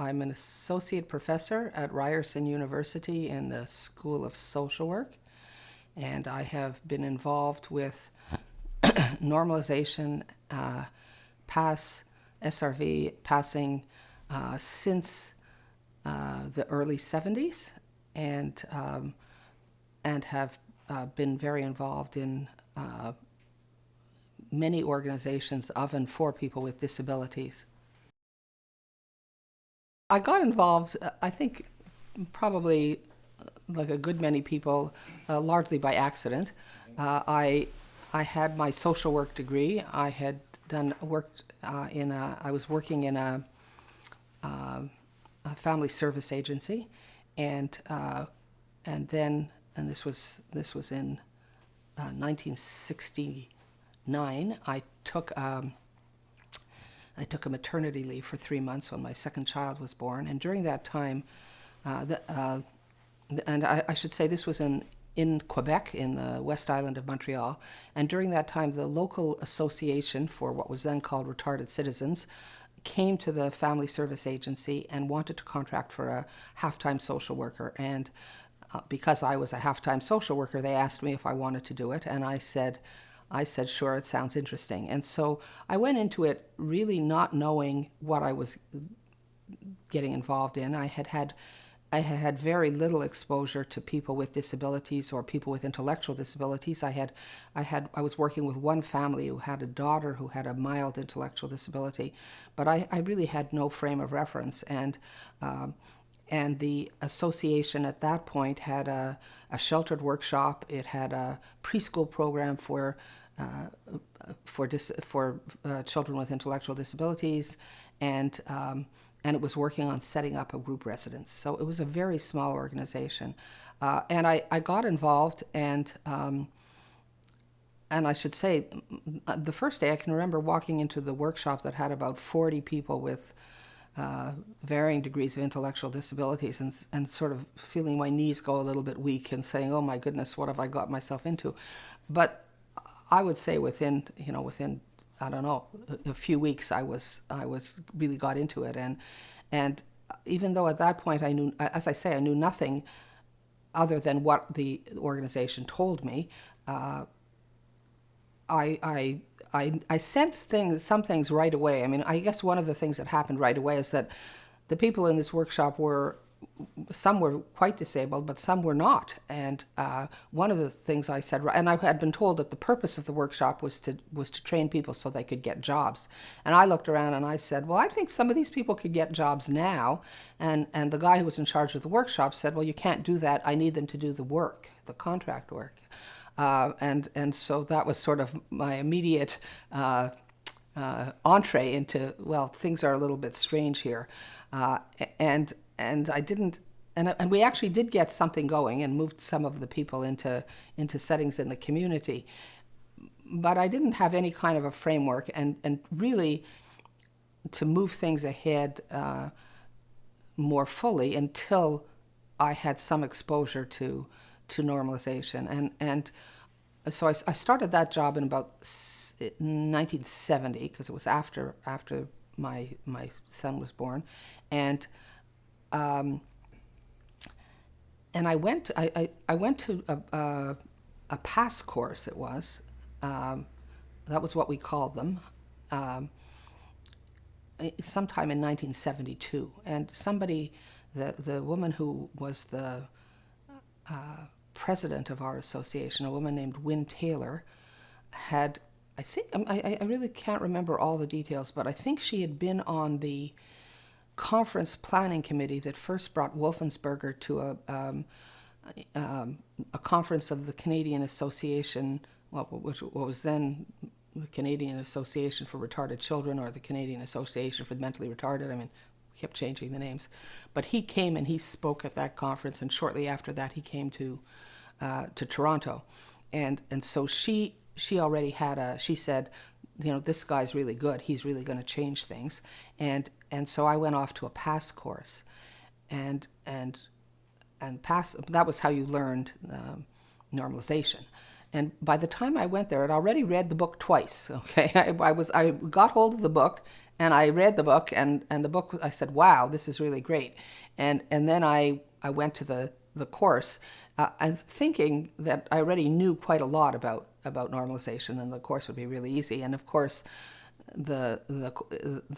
I'm an associate professor at Ryerson University in the School of Social Work, and I have been involved with normalization, SRV passing since the early 70s, and have been very involved in many organizations of and for people with disabilities. I got involved, I think, probably like a good many people, largely by accident. I had my social work degree. I had worked I was working in a family service agency, and this was in 1969. I took a maternity leave for 3 months when my second child was born, and during that time, and I should say this was in Quebec, in the West Island of Montreal, and during that time, the local association for what was then called retarded citizens came to the family service agency and wanted to contract for a half-time social worker, and because I was a half-time social worker, they asked me if I wanted to do it, and I said, sure, it sounds interesting. And so I went into it really not knowing what I was getting involved in. I had had very little exposure to people with disabilities or people with intellectual disabilities. I was working with one family who had a daughter who had a mild intellectual disability, but I really had no frame of reference. And the association at that point had a sheltered workshop. It had a preschool program for children with intellectual disabilities, and it was working on setting up a group residence. So it was a very small organization, and I got involved, and I should say, the first day I can remember walking into the workshop that had about 40 people with varying degrees of intellectual disabilities, and sort of feeling my knees go a little bit weak and saying, oh my goodness, what have I got myself into? But I would say within I don't know, a few weeks I really got into it, and even though at that point I knew, as I say, I knew nothing other than what the organization told me, I sensed some things right away. I mean, I guess one of the things that happened right away is that the people in this workshop some were quite disabled, but some were not. And one of the things I said, and I had been told that the purpose of the workshop was to train people so they could get jobs. And I looked around and I said, well, I think some of these people could get jobs now. And the guy who was in charge of the workshop said, well, you can't do that. I need them to do the work, the contract work. And so that was sort of my immediate entree into, well, things are a little bit strange here. And I didn't, and we actually did get something going and moved some of the people into settings in the community. But I didn't have any kind of a framework, and really to move things ahead more fully until I had some exposure to normalization. And so I started that job in about 1970, because it was after my son was born, and I went to a PASS course. It was that was what we called them, sometime in 1972, and the woman who was the president of our association, a woman named Wynne Taylor, had, I think, I really can't remember all the details, but I think she had been on the conference planning committee that first brought Wolfensberger to a conference of the Canadian Association, what was then the Canadian Association for Retarded Children, or the Canadian Association for the Mentally Retarded. I mean, we kept changing the names. But he came and he spoke at that conference, and shortly after that he came to Toronto. And so she already had she said, this guy's really good. He's really going to change things. And so I went off to a PASS course, and PASS, that was how you learned normalization. And by the time I went there, I'd already read the book twice. Okay, I got hold of the book, and I read the book, and the book, I said, wow, this is really great. And then I went to the course, and thinking that I already knew quite a lot about normalization, and the course would be really easy. And of course, the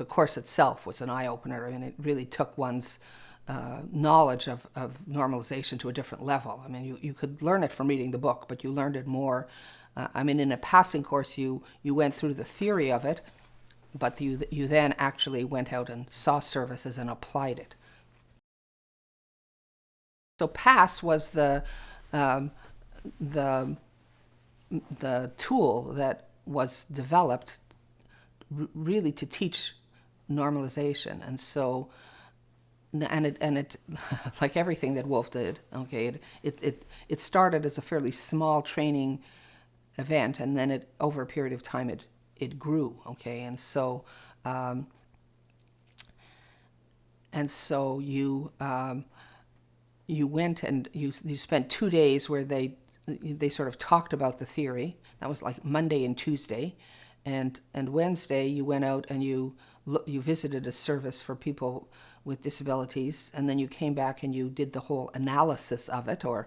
course itself was an eye opener, and it really took one's knowledge of normalization to a different level. I mean, you could learn it from reading the book, but you learned it more. I mean, in a passing course, you went through the theory of it, but you then actually went out and saw services and applied it. So PASS was the tool that was developed really to teach normalization, and so. And it like everything that Wolf did, okay, it started as a fairly small training event, and then over a period of time it grew, okay, and so you went and you spent 2 days where they sort of talked about the theory. That was like Monday and Tuesday, and Wednesday you went out and you visited a service for people with disabilities, and then you came back and you did the whole analysis of it, or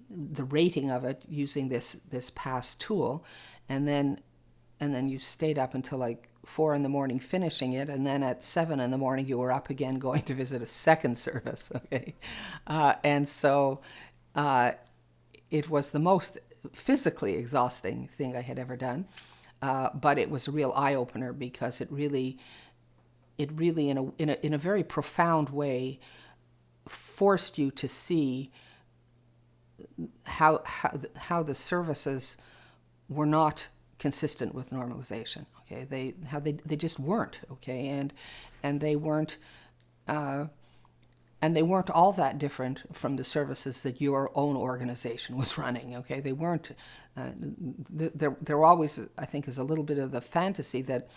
the rating of it, using this PASS tool, and then you stayed up until like 4 a.m. finishing it, and then at 7 a.m. you were up again going to visit a second service, okay? And so it was the most physically exhausting thing I had ever done, but it was a real eye-opener, because it really in a very profound way forced you to see how the services were not consistent with normalization. Okay, they just weren't. Okay, and they weren't all that different from the services that your own organization was running. Okay, they weren't. There always, I think, is a little bit of the fantasy that,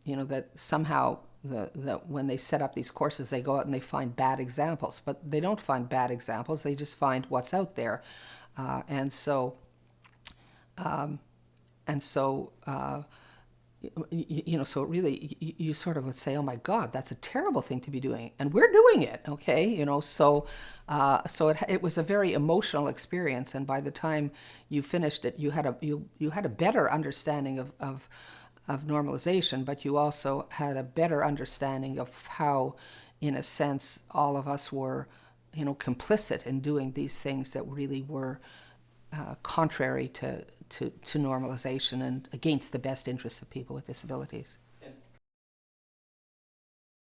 that somehow when they set up these courses, they go out and they find bad examples, but they don't find bad examples. They just find what's out there, so it really, you sort of would say, oh my God, that's a terrible thing to be doing, and we're doing it, okay? So it was a very emotional experience, and by the time you finished it, you had a better understanding of normalization, but you also had a better understanding of how, in a sense, all of us were, complicit in doing these things that really were contrary to normalization and against the best interests of people with disabilities.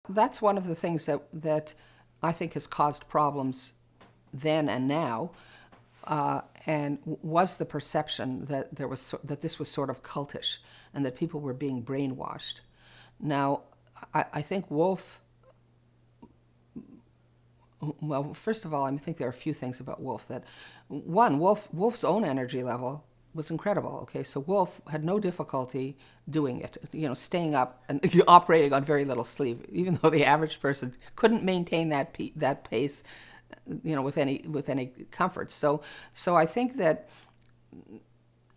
That's one of the things that I think has caused problems then and now, and was the perception that that this was sort of cultish and that people were being brainwashed. Now, I think Wolf. Well, first of all, I think there are a few things about Wolf that, one, Wolf's own energy level was incredible. Okay, so Wolf had no difficulty doing it, staying up and operating on very little sleep, even though the average person couldn't maintain that pace, with any comfort. So I think that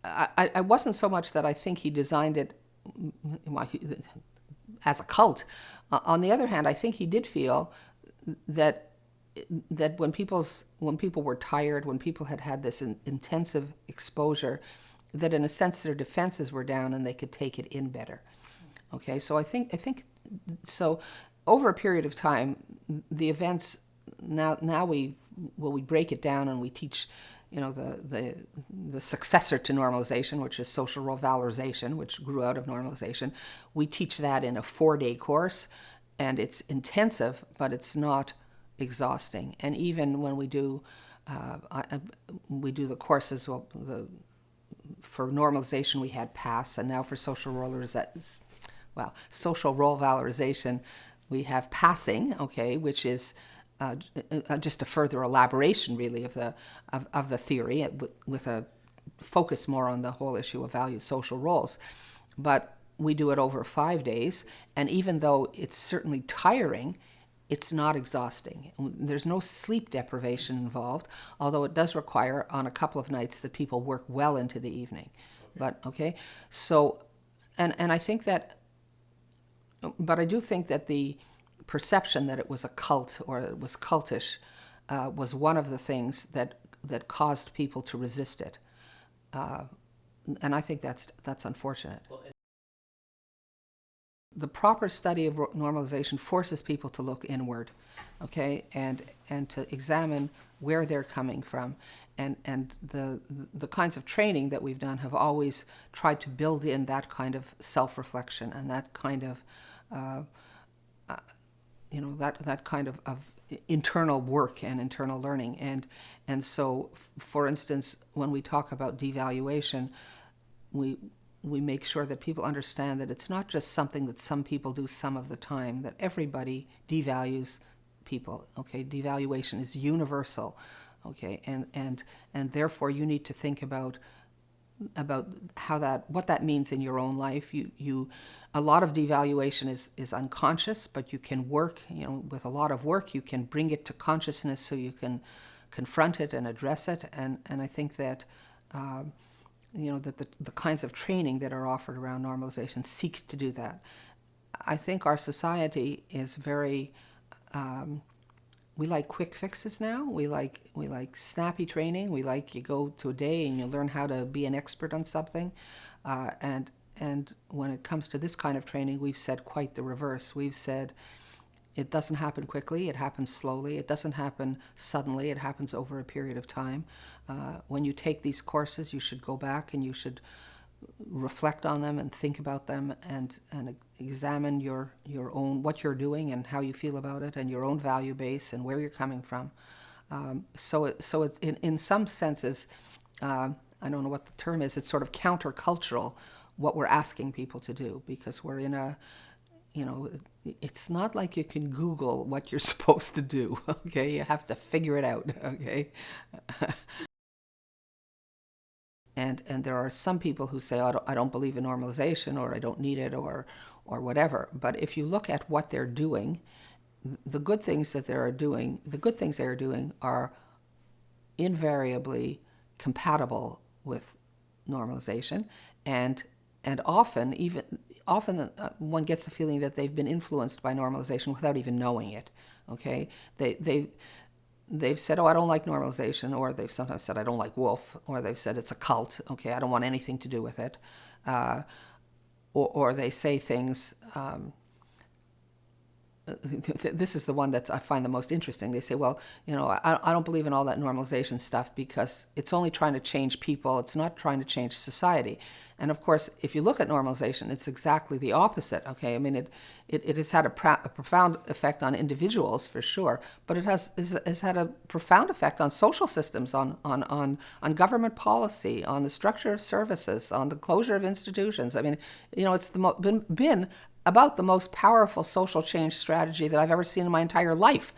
I wasn't so much that I think he designed it as a cult. On the other hand, I think he did feel that when people were tired, when people had this intensive exposure, that in a sense their defenses were down and they could take it in better. Okay, so I think so. Over a period of time, the events now we break it down and we teach, the successor to normalization, which is social role valorization, which grew out of normalization. We teach that in a 4-day course, and it's intensive, but it's not exhausting. And even when we do the courses, for normalization we had PASS, and now for social role valorization we have passing, okay, which is just a further elaboration really of the theory, with a focus more on the whole issue of value social roles. But we do it over 5 days, and even though it's certainly tiring, it's not exhausting. There's no sleep deprivation involved, although it does require on a couple of nights that people work well into the evening. But so, and I think that, but I do think that the perception that it was a cult or it was cultish was one of the things that caused people to resist it. And I think that's unfortunate. The proper study of normalization forces people to look inward, and to examine where they're coming from. And the kinds of training that we've done have always tried to build in that kind of self-reflection and that kind of, that kind of internal work and internal learning. And so, for instance, when we talk about devaluation, we make sure that people understand that it's not just something that some people do some of the time, that everybody devalues people, Devaluation is universal, and therefore you need to think about what that means in your own life. A lot of devaluation is unconscious, but you can work, with a lot of work, you can bring it to consciousness so you can confront it and address it, and I think that that the kinds of training that are offered around normalization seek to do that. I think our society is very, we like quick fixes now. We like snappy training. We like you go to a day and you learn how to be an expert on something. And when it comes to this kind of training, we've said quite the reverse. We've said it doesn't happen quickly, it happens slowly. It doesn't happen suddenly, it happens over a period of time. When you take these courses, you should go back and you should reflect on them and think about them and examine your own, what you're doing and how you feel about it and your own value base and where you're coming from. So it's in some senses, I don't know what the term is, it's sort of countercultural what we're asking people to do, because we're in a, it's not like you can Google what you're supposed to do, You have to figure it out, And there are some people who say, oh, I don't believe in normalization, or I don't need it, or whatever. But if you look at what they're doing, the good things they are doing are invariably compatible with normalization, and often one gets the feeling that they've been influenced by normalization without even knowing it. They've said, oh, I don't like normalization, or they've sometimes said, I don't like Wolf, or they've said it's a cult, I don't want anything to do with it. Or they say things, this is the one that I find the most interesting. They say, well, I don't believe in all that normalization stuff because it's only trying to change people, it's not trying to change society. And of course, if you look at normalization, it's exactly the opposite, I mean, it has had a profound effect on individuals, for sure, but it has had a profound effect on social systems, on government policy, on the structure of services, on the closure of institutions. I mean, it's been about the most powerful social change strategy that I've ever seen in my entire life,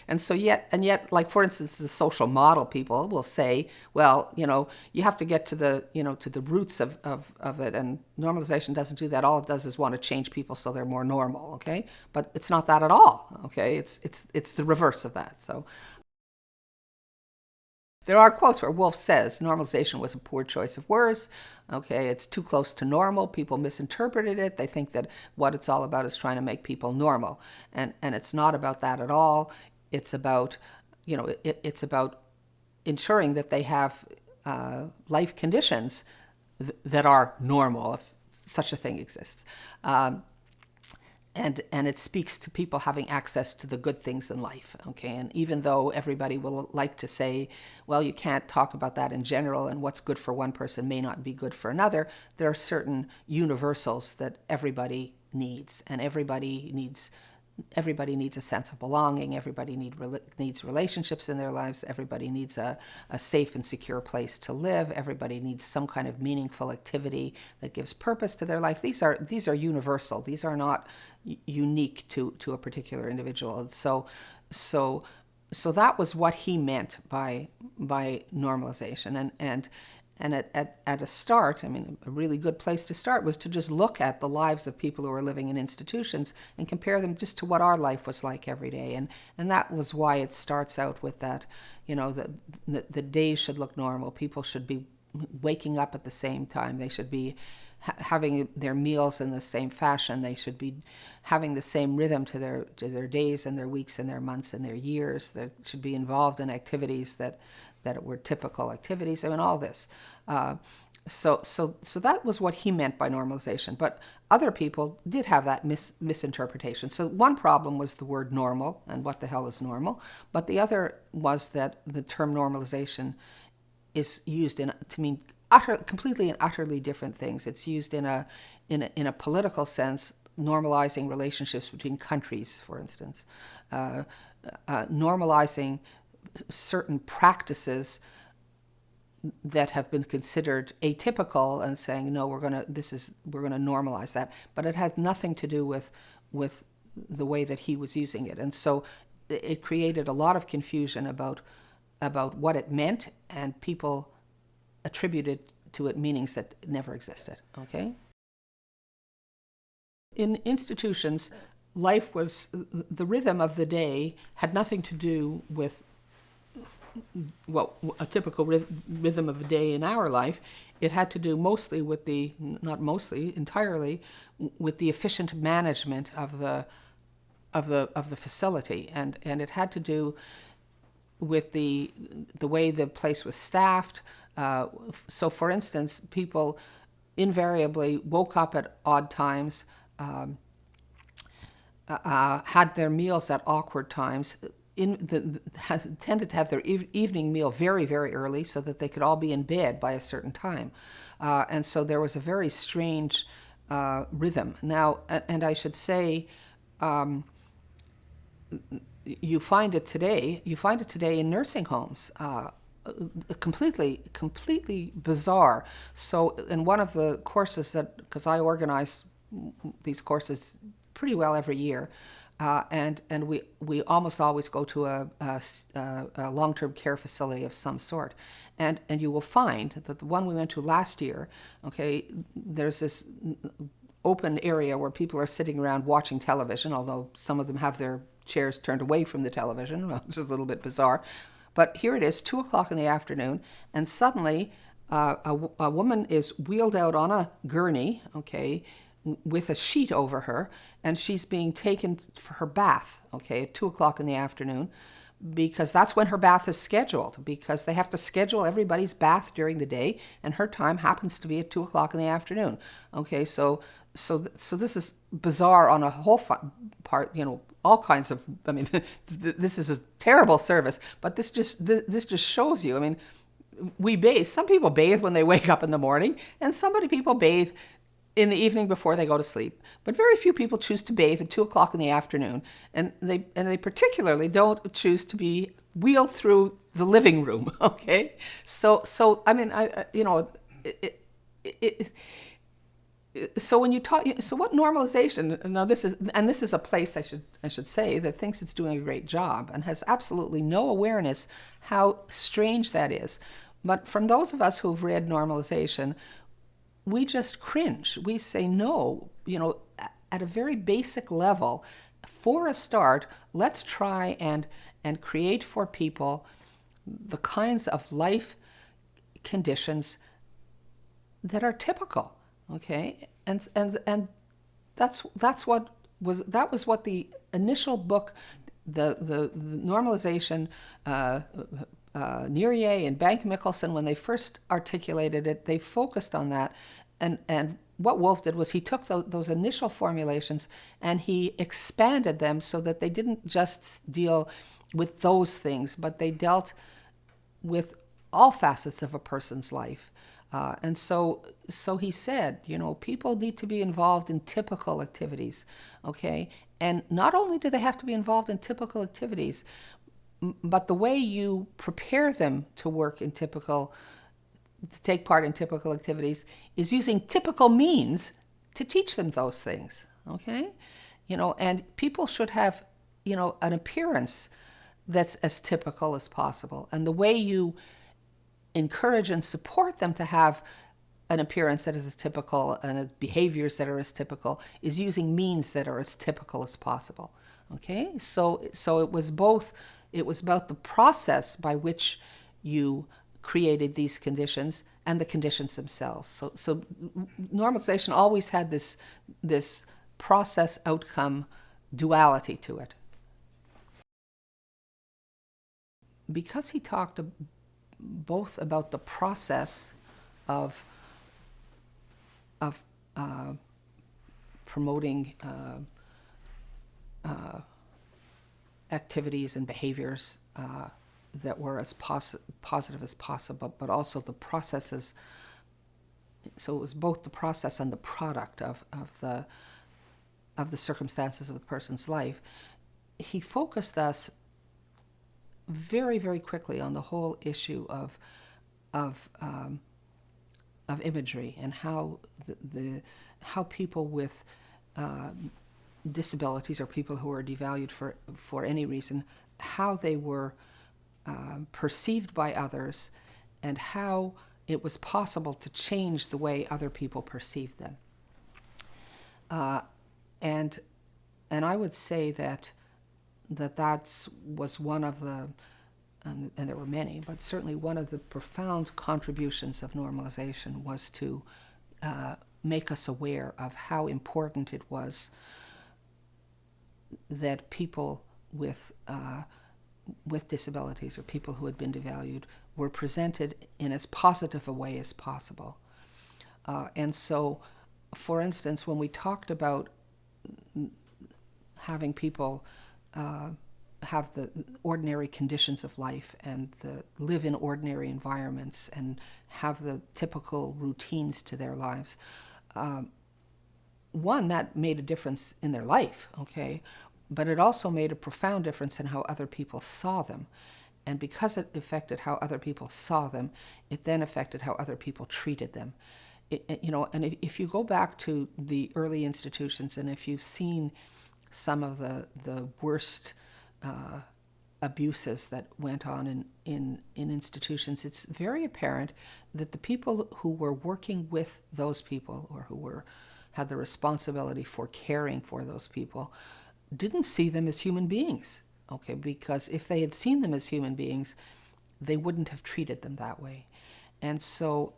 And so yet, like, for instance, the social model people will say, well, you have to get to the, to the roots of it, and normalization doesn't do that. All it does is want to change people so they're more normal, But it's not that at all, It's the reverse of that, so. There are quotes where Wolf says normalization was a poor choice of words. It's too close to normal. People misinterpreted it. They think that what it's all about is trying to make people normal, and it's not about that at all. It's about, it's about ensuring that they have life conditions that are normal, if such a thing exists. And it speaks to people having access to the good things in life, And even though everybody will like to say, well, you can't talk about that in general, and what's good for one person may not be good for another, there are certain universals that everybody needs, and everybody needs a sense of belonging, everybody needs relationships in their lives, everybody needs a safe and secure place to live, everybody needs some kind of meaningful activity that gives purpose to their life. These are universal. These are not unique to a particular individual. So that was what he meant by normalization, And at a start, I mean, a really good place to start was to just look at the lives of people who are living in institutions and compare them just to what our life was like every day. And that was why it starts out with that, the days should look normal. People should be waking up at the same time. They should be having their meals in the same fashion. They should be having the same rhythm to their days and their weeks and their months and their years. They should be involved in activities that were typical activities. I mean, all this. So that was what he meant by normalization. But other people did have that misinterpretation. So one problem was the word normal and what the hell is normal. But the other was that the term normalization is used to mean completely and utterly different things. It's used in a political sense, normalizing relationships between countries, for instance, normalizing certain practices that have been considered atypical and saying, no, we're going to normalize that. But it has nothing to do with the way that he was using it. And so it created a lot of confusion about what it meant, and people attributed to it meanings that never existed, okay? In institutions, life was, the rhythm of the day had nothing to do with a typical rhythm of a day in our life. It had to do mostly with entirely with the efficient management of the facility, and it had to do with the way the place was staffed. So, for instance, people invariably woke up at odd times, had their meals at awkward times, tended to have their evening meal very, very early so that they could all be in bed by a certain time. And so there was a very strange rhythm. Now, and I should say, you find it today in nursing homes, completely bizarre. So in one of the courses because I organize these courses pretty well every year, and we almost always go to a long-term care facility of some sort, and you will find that the one we went to last year, okay, there's this open area where people are sitting around watching television, although some of them have their chairs turned away from the television, which is a little bit bizarre. But here it is, 2 o'clock in the afternoon, and suddenly a woman is wheeled out on a gurney, okay, with a sheet over her, and she's being taken for her bath, okay, at 2 o'clock in the afternoon, because that's when her bath is scheduled, because they have to schedule everybody's bath during the day, and her time happens to be at 2 o'clock in the afternoon. Okay, so this is bizarre on a whole part, all kinds of, I mean, this is a terrible service, but this just shows you, I mean, we bathe. Some people bathe when they wake up in the morning, and people bathe in the evening before they go to sleep. But very few people choose to bathe at 2 o'clock in the afternoon, and they particularly don't choose to be wheeled through the living room. Okay, so I mean, so when you talk, so what normalization? Now this is a place I should say that thinks it's doing a great job and has absolutely no awareness how strange that is. But from those of us who've read normalization, we just cringe. We say no, at a very basic level. For a start, let's try and create for people the kinds of life conditions that are typical. Okay, and that was what the initial book, the normalization, Neirier and Bank Mickelson, when they first articulated it, they focused on that, and what Wolf did was he took those initial formulations and he expanded them so that they didn't just deal with those things, but they dealt with all facets of a person's life. And so he said, people need to be involved in typical activities, okay? And not only do they have to be involved in typical activities, but the way you prepare them to take part in typical activities is using typical means to teach them those things, okay? And people should have, an appearance that's as typical as possible. And the way you encourage and support them to have an appearance that is as typical and behaviors that are as typical is using means that are as typical as possible. Okay, so it was both. It was about the process by which you created these conditions and the conditions themselves. So normalization always had this process outcome duality to it. Because he talked both about the process of promoting activities and behaviors that were as positive as possible, but also the processes. So it was both the process and the product of the circumstances of the person's life. He focused us very, very quickly on the whole issue of imagery and how how people with disabilities or people who are devalued for any reason, how they were perceived by others, and how it was possible to change the way other people perceived them. And I would say that was one of the, and there were many, but certainly one of the profound contributions of normalization was to make us aware of how important it was that people with disabilities or people who had been devalued were presented in as positive a way as possible. And so, for instance, when we talked about having people have the ordinary conditions of life and live in ordinary environments and have the typical routines to their lives, one, that made a difference in their life, okay? But it also made a profound difference in how other people saw them. And because it affected how other people saw them, it then affected how other people treated them. And if you go back to the early institutions, and if you've seen some of the worst abuses that went on in institutions, it's very apparent that the people who were working with those people, or who had the responsibility for caring for those people, didn't see them as human beings, okay? Because if they had seen them as human beings, they wouldn't have treated them that way. And so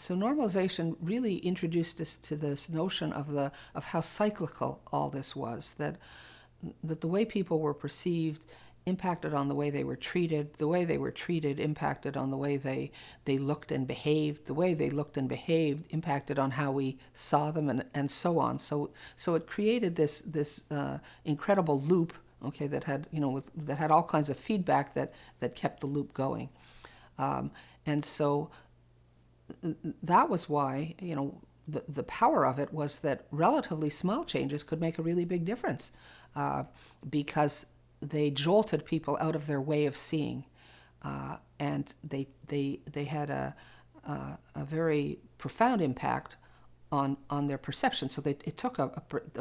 normalization really introduced us to this notion of how cyclical all this was, that the way people were perceived impacted on the way they were treated impacted on the way they looked and behaved, the way they looked and behaved impacted on how we saw them, and so on. So it created this incredible loop, okay, that had all kinds of feedback that kept the loop going. And so that was why, the power of it was that relatively small changes could make a really big difference, because they jolted people out of their way of seeing, and they had a very profound impact on their perception. So it took a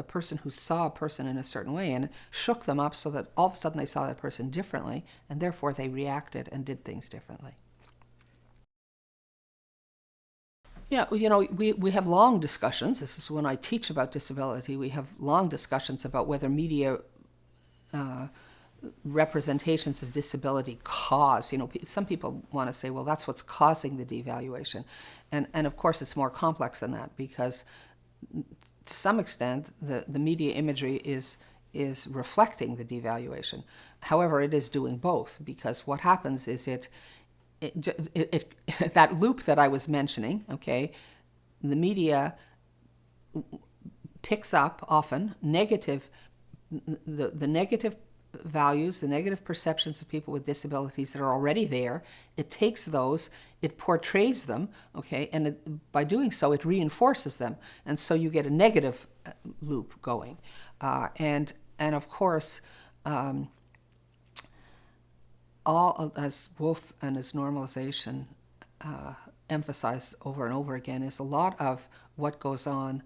person who saw a person in a certain way and shook them up so that all of a sudden they saw that person differently, and therefore they reacted and did things differently. Yeah, we have long discussions. This is when I teach about disability. We have long discussions about whether media representations of disability cause. Some people want to say, well, that's what's causing the devaluation. And of course, it's more complex than that, because to some extent, the media imagery is reflecting the devaluation. However, it is doing both, because what happens is it that loop that I was mentioning, okay, the media picks up often the negative values, the negative perceptions of people with disabilities that are already there. It takes those, it portrays them, okay, and by doing so, it reinforces them, and so you get a negative loop going, and of course. All, as Wolf and his normalization emphasize over and over again, is a lot of what goes on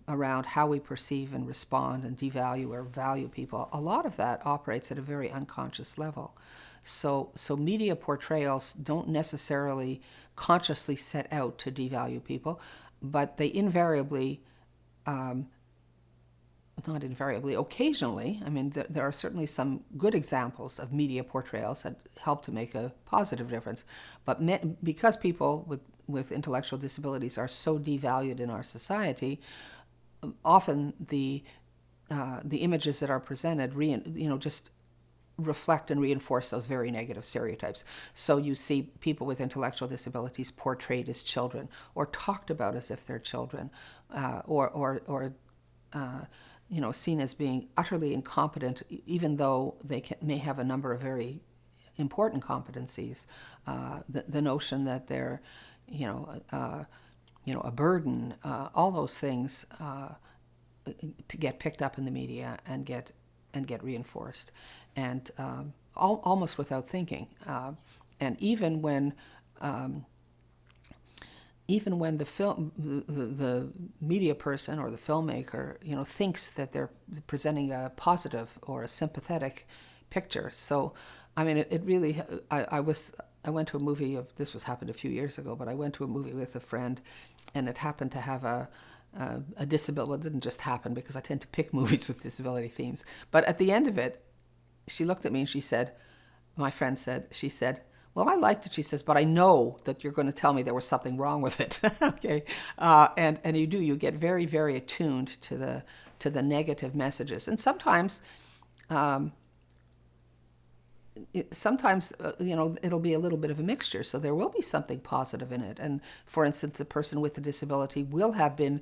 around how we perceive and respond and devalue or value people, a lot of that operates at a very unconscious level. So media portrayals don't necessarily consciously set out to devalue people, but they invariably, not invariably, occasionally, I mean, there are certainly some good examples of media portrayals that help to make a positive difference. But because people with intellectual disabilities are so devalued in our society, often the images that are presented, just reflect and reinforce those very negative stereotypes. So you see people with intellectual disabilities portrayed as children, or talked about as if they're children, or seen as being utterly incompetent, even though they may have a number of very important competencies. The notion that they're, a burden, all those things get picked up in the media and get reinforced, and almost without thinking. And even when the media person or the filmmaker, thinks that they're presenting a positive or a sympathetic picture. So, I mean, it really, I went to a movie this happened a few years ago, but I went to a movie with a friend, and it happened to have a disability. Well, it didn't just happen, because I tend to pick movies with disability themes. But at the end of it, she looked at me and she said, well, I liked it, she says, but I know that you're going to tell me there was something wrong with it. Okay, and you get very, very attuned to the negative messages, and sometimes it'll be a little bit of a mixture. So there will be something positive in it. And for instance, the person with the disability will have been,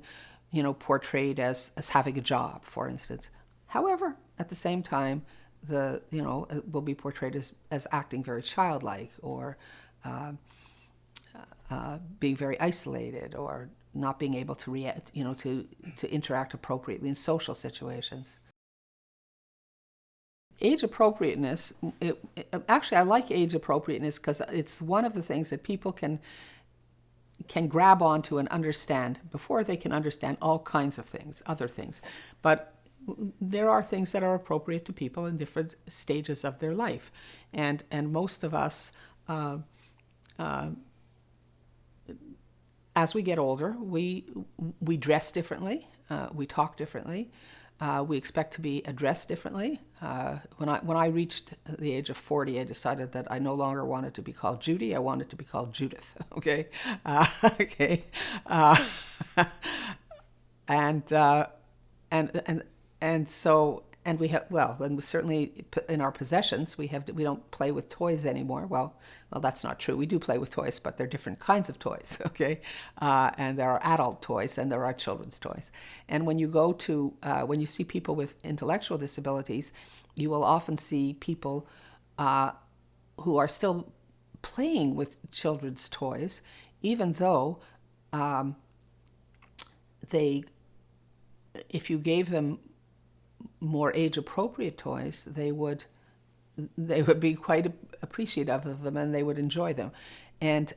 portrayed as having a job, for instance. However, at the same time, it will be portrayed as acting very childlike, or being very isolated, or not being able to react, to interact appropriately in social situations. Age appropriateness, actually I like age appropriateness because it's one of the things that people can grab onto and understand before they can understand all kinds of things, other things. But there are things that are appropriate to people in different stages of their life. And most of us, as we get older, we dress differently, we talk differently. We expect to be addressed differently. When I reached the age of 40, I decided that I no longer wanted to be called Judy. I wanted to be called Judith. Okay, okay, and so we have, and certainly in our possessions we don't play with toys anymore. Well, that's not true. We do play with toys, but they're different kinds of toys. Okay, and there are adult toys and there are children's toys. And when you go to when you see people with intellectual disabilities, you will often see people who are still playing with children's toys, even though if you gave them more age-appropriate toys, they would be quite appreciative of them, and they would enjoy them. And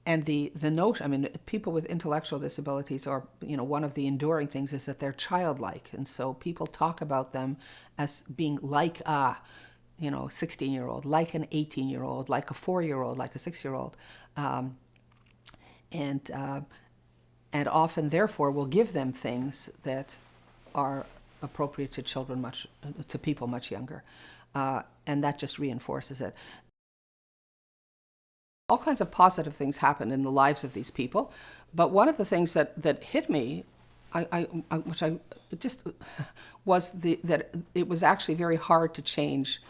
the notion, I mean, people with intellectual disabilities are, one of the enduring things is that they're childlike, and so people talk about them as being like a 16-year-old, like an 18-year-old, like a 4-year-old, like a 6-year-old, and often, therefore, will give them things that are appropriate to to people much younger, and that just reinforces it. All kinds of positive things happen in the lives of these people, but one of the things that hit me, was that it was actually very hard to change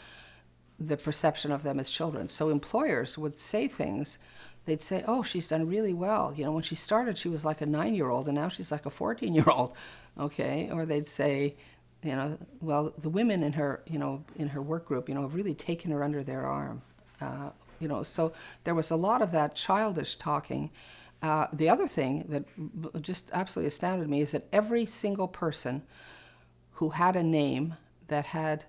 the perception of them as children. So employers would say things. They'd say, "Oh, she's done really well. When she started, she was like a 9-year-old, and now she's like a 14-year-old." Okay, or they'd say, "Well, the women in her, in her work group, have really taken her under their arm." So there was a lot of that childish talking. The other thing that just absolutely astounded me is that every single person who had a name that had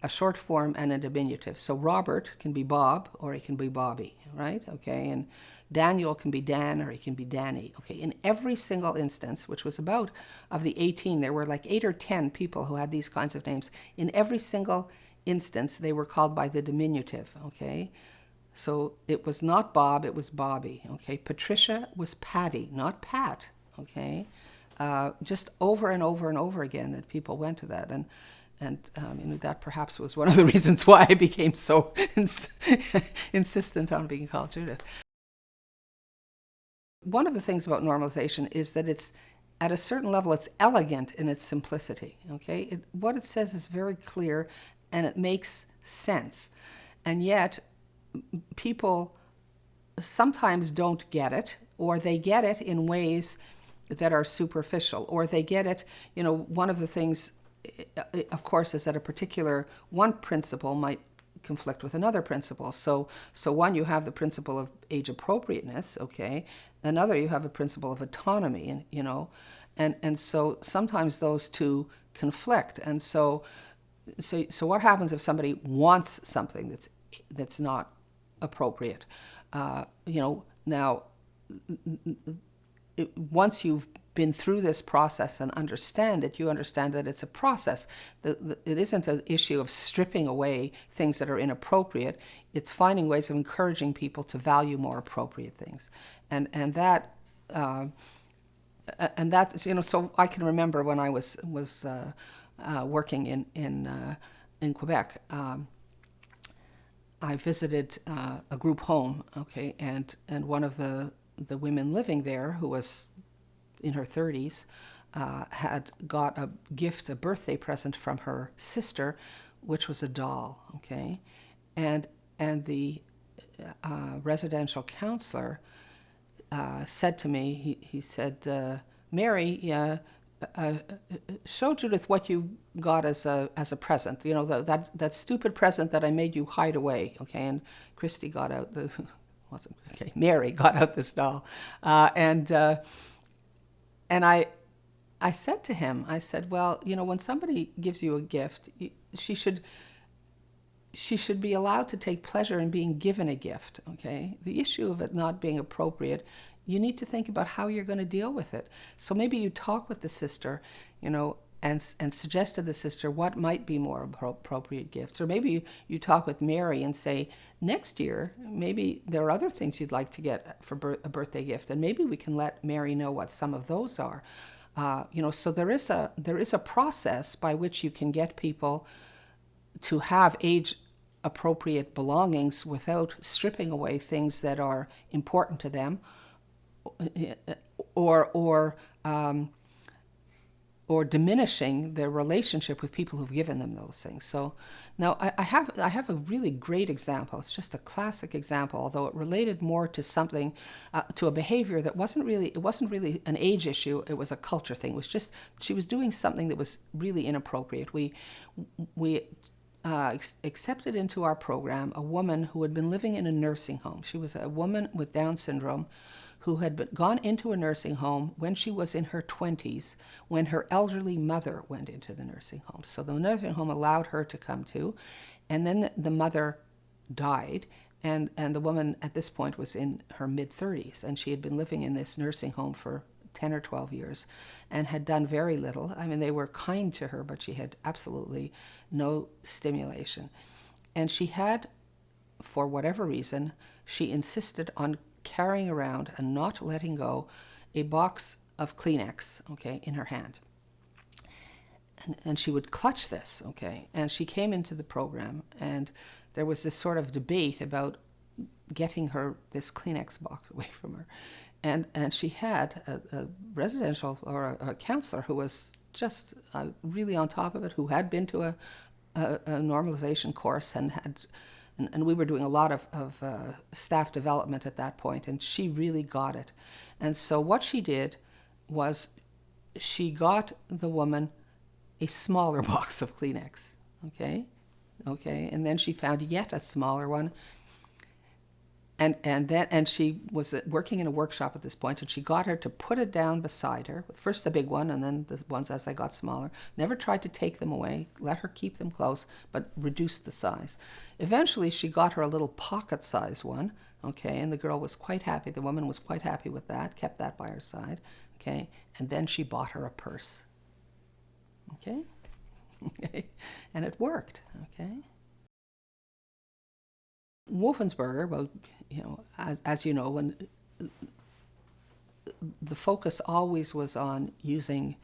a short form and a diminutive. So Robert can be Bob, or he can be Bobby, right? Okay, and Daniel can be Dan or he can be Danny. Okay, in every single instance, which was about, of the 18, there were like 8 or 10 people who had these kinds of names. In every single instance, they were called by the diminutive, okay? So it was not Bob, it was Bobby, okay? Patricia was Patty, not Pat, okay? Just over and over and over again that people went to that. And that perhaps was one of the reasons why I became so insistent on being called Judith. One of the things about normalization is that it's, at a certain level, it's elegant in its simplicity, okay? What it says is very clear and it makes sense. And yet, people sometimes don't get it, or they get it in ways that are superficial, or they get it, one of the things, of course, is that a particular one principle might conflict with another principle. So one, you have the principle of age appropriateness, okay? Another, you have a principle of autonomy, and so sometimes those two conflict. And so what happens if somebody wants something that's not appropriate? Now, once you've been through this process and understand it, you understand that it's a process. It isn't an issue of stripping away things that are inappropriate. It's finding ways of encouraging people to value more appropriate things, and that's So I can remember when I was working in Quebec. I visited a group home, okay, and one of the women living there, who was in her 30s, had got a gift, a birthday present from her sister, which was a doll, okay? And the residential counselor said to me, he said, Mary, show Judith what you got as a present, that stupid present that I made you hide away, okay? And Christy got out Mary got out this doll, and I said to him, I said, well, when somebody gives you a gift, she should be allowed to take pleasure in being given a gift, okay? The issue of it not being appropriate, you need to think about how you're going to deal with it. So maybe you talk with the sister, and suggest to the sister what might be more appropriate gifts. Or maybe you talk with Mary and say, next year, maybe there are other things you'd like to get for a birthday gift, and maybe we can let Mary know what some of those are. So there is a process by which you can get people to have age-appropriate belongings without stripping away things that are important to them, or diminishing their relationship with people who've given them those things. So now I have a really great example. It's just a classic example, although it related more to something, to a behavior that wasn't really an age issue. It was a culture thing. It was just she was doing something that was really inappropriate. We accepted into our program a woman who had been living in a nursing home. She was a woman with Down syndrome who had gone into a nursing home when she was in her 20s, when her elderly mother went into the nursing home. So the nursing home allowed her to come to, and then the mother died, and the woman at this point was in her mid-30s, and she had been living in this nursing home for 10 or 12 years and had done very little. I mean, they were kind to her, but she had absolutely no stimulation. And she had, for whatever reason, she insisted on carrying around and not letting go a box of Kleenex, okay, in her hand. And she would clutch this, okay. And she came into the program, and there was this sort of debate about getting her this Kleenex box away from her. And she had a residential or a counselor who was just really on top of it, who had been to a normalization course and we were doing a lot of staff development at that point, and she really got it. And so what she did was she got the woman a smaller box of Kleenex, okay? And then she found yet a smaller one. And she was working in a workshop at this point, and she got her to put it down beside her, first the big one and then the ones as they got smaller. Never tried to take them away, let her keep them close, but reduced the size. Eventually she got her a little pocket size one, okay, and the girl was quite happy, the woman was quite happy with that, kept that by her side, okay, and then she bought her a purse, okay. And it worked, okay. Wolfensberger, well, as you know, when the focus always was on using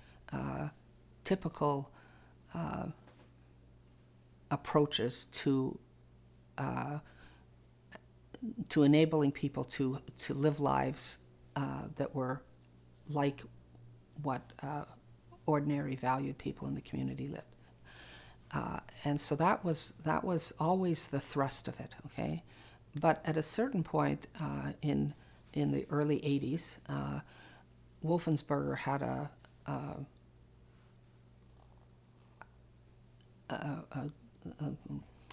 typical approaches to enabling people to live lives that were like what ordinary valued people in the community lived. And so that was always the thrust of it, okay? But at a certain point in the early 80s, Wolfensberger had I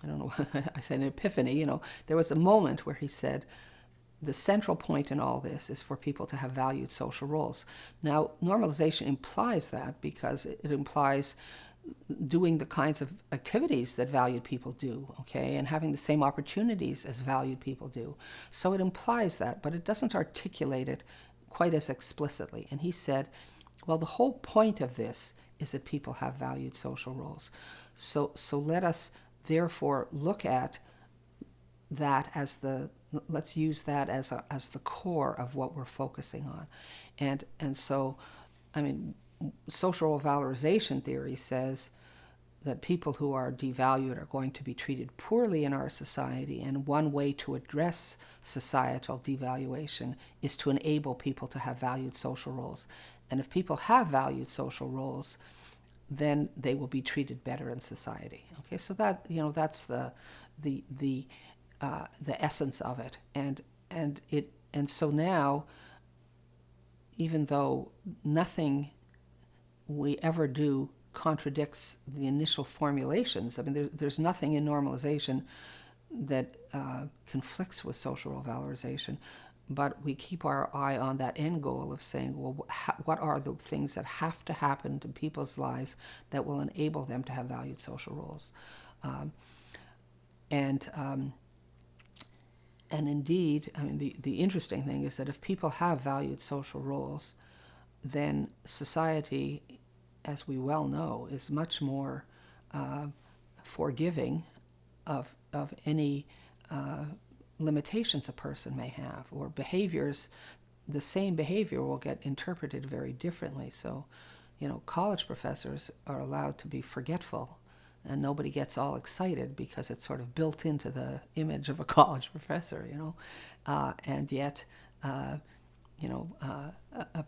don't know, I said an epiphany, there was a moment where he said, the central point in all this is for people to have valued social roles. Now, normalization implies that because it implies doing the kinds of activities that valued people do, okay, and having the same opportunities as valued people do. So it implies that, but it doesn't articulate it quite as explicitly. And he said, well, the whole point of this is that people have valued social roles. So let us therefore look at that as let's use that as the core of what we're focusing on. And so, I mean, social valorization theory says that people who are devalued are going to be treated poorly in our society, and one way to address societal devaluation is to enable people to have valued social roles. And if people have valued social roles, then they will be treated better in society. Okay, so that that's the essence of it, and so now, even though nothing we ever do contradicts the initial formulations. I mean, there's nothing in normalization that conflicts with social valorization, but we keep our eye on that end goal of saying, well, what are the things that have to happen to people's lives that will enable them to have valued social roles? And indeed, I mean, the interesting thing is that if people have valued social roles, then society, as we well know, is much more forgiving of any limitations a person may have, or behaviors. The same behavior will get interpreted very differently. So, college professors are allowed to be forgetful, and nobody gets all excited because it's sort of built into the image of a college professor, and yet, a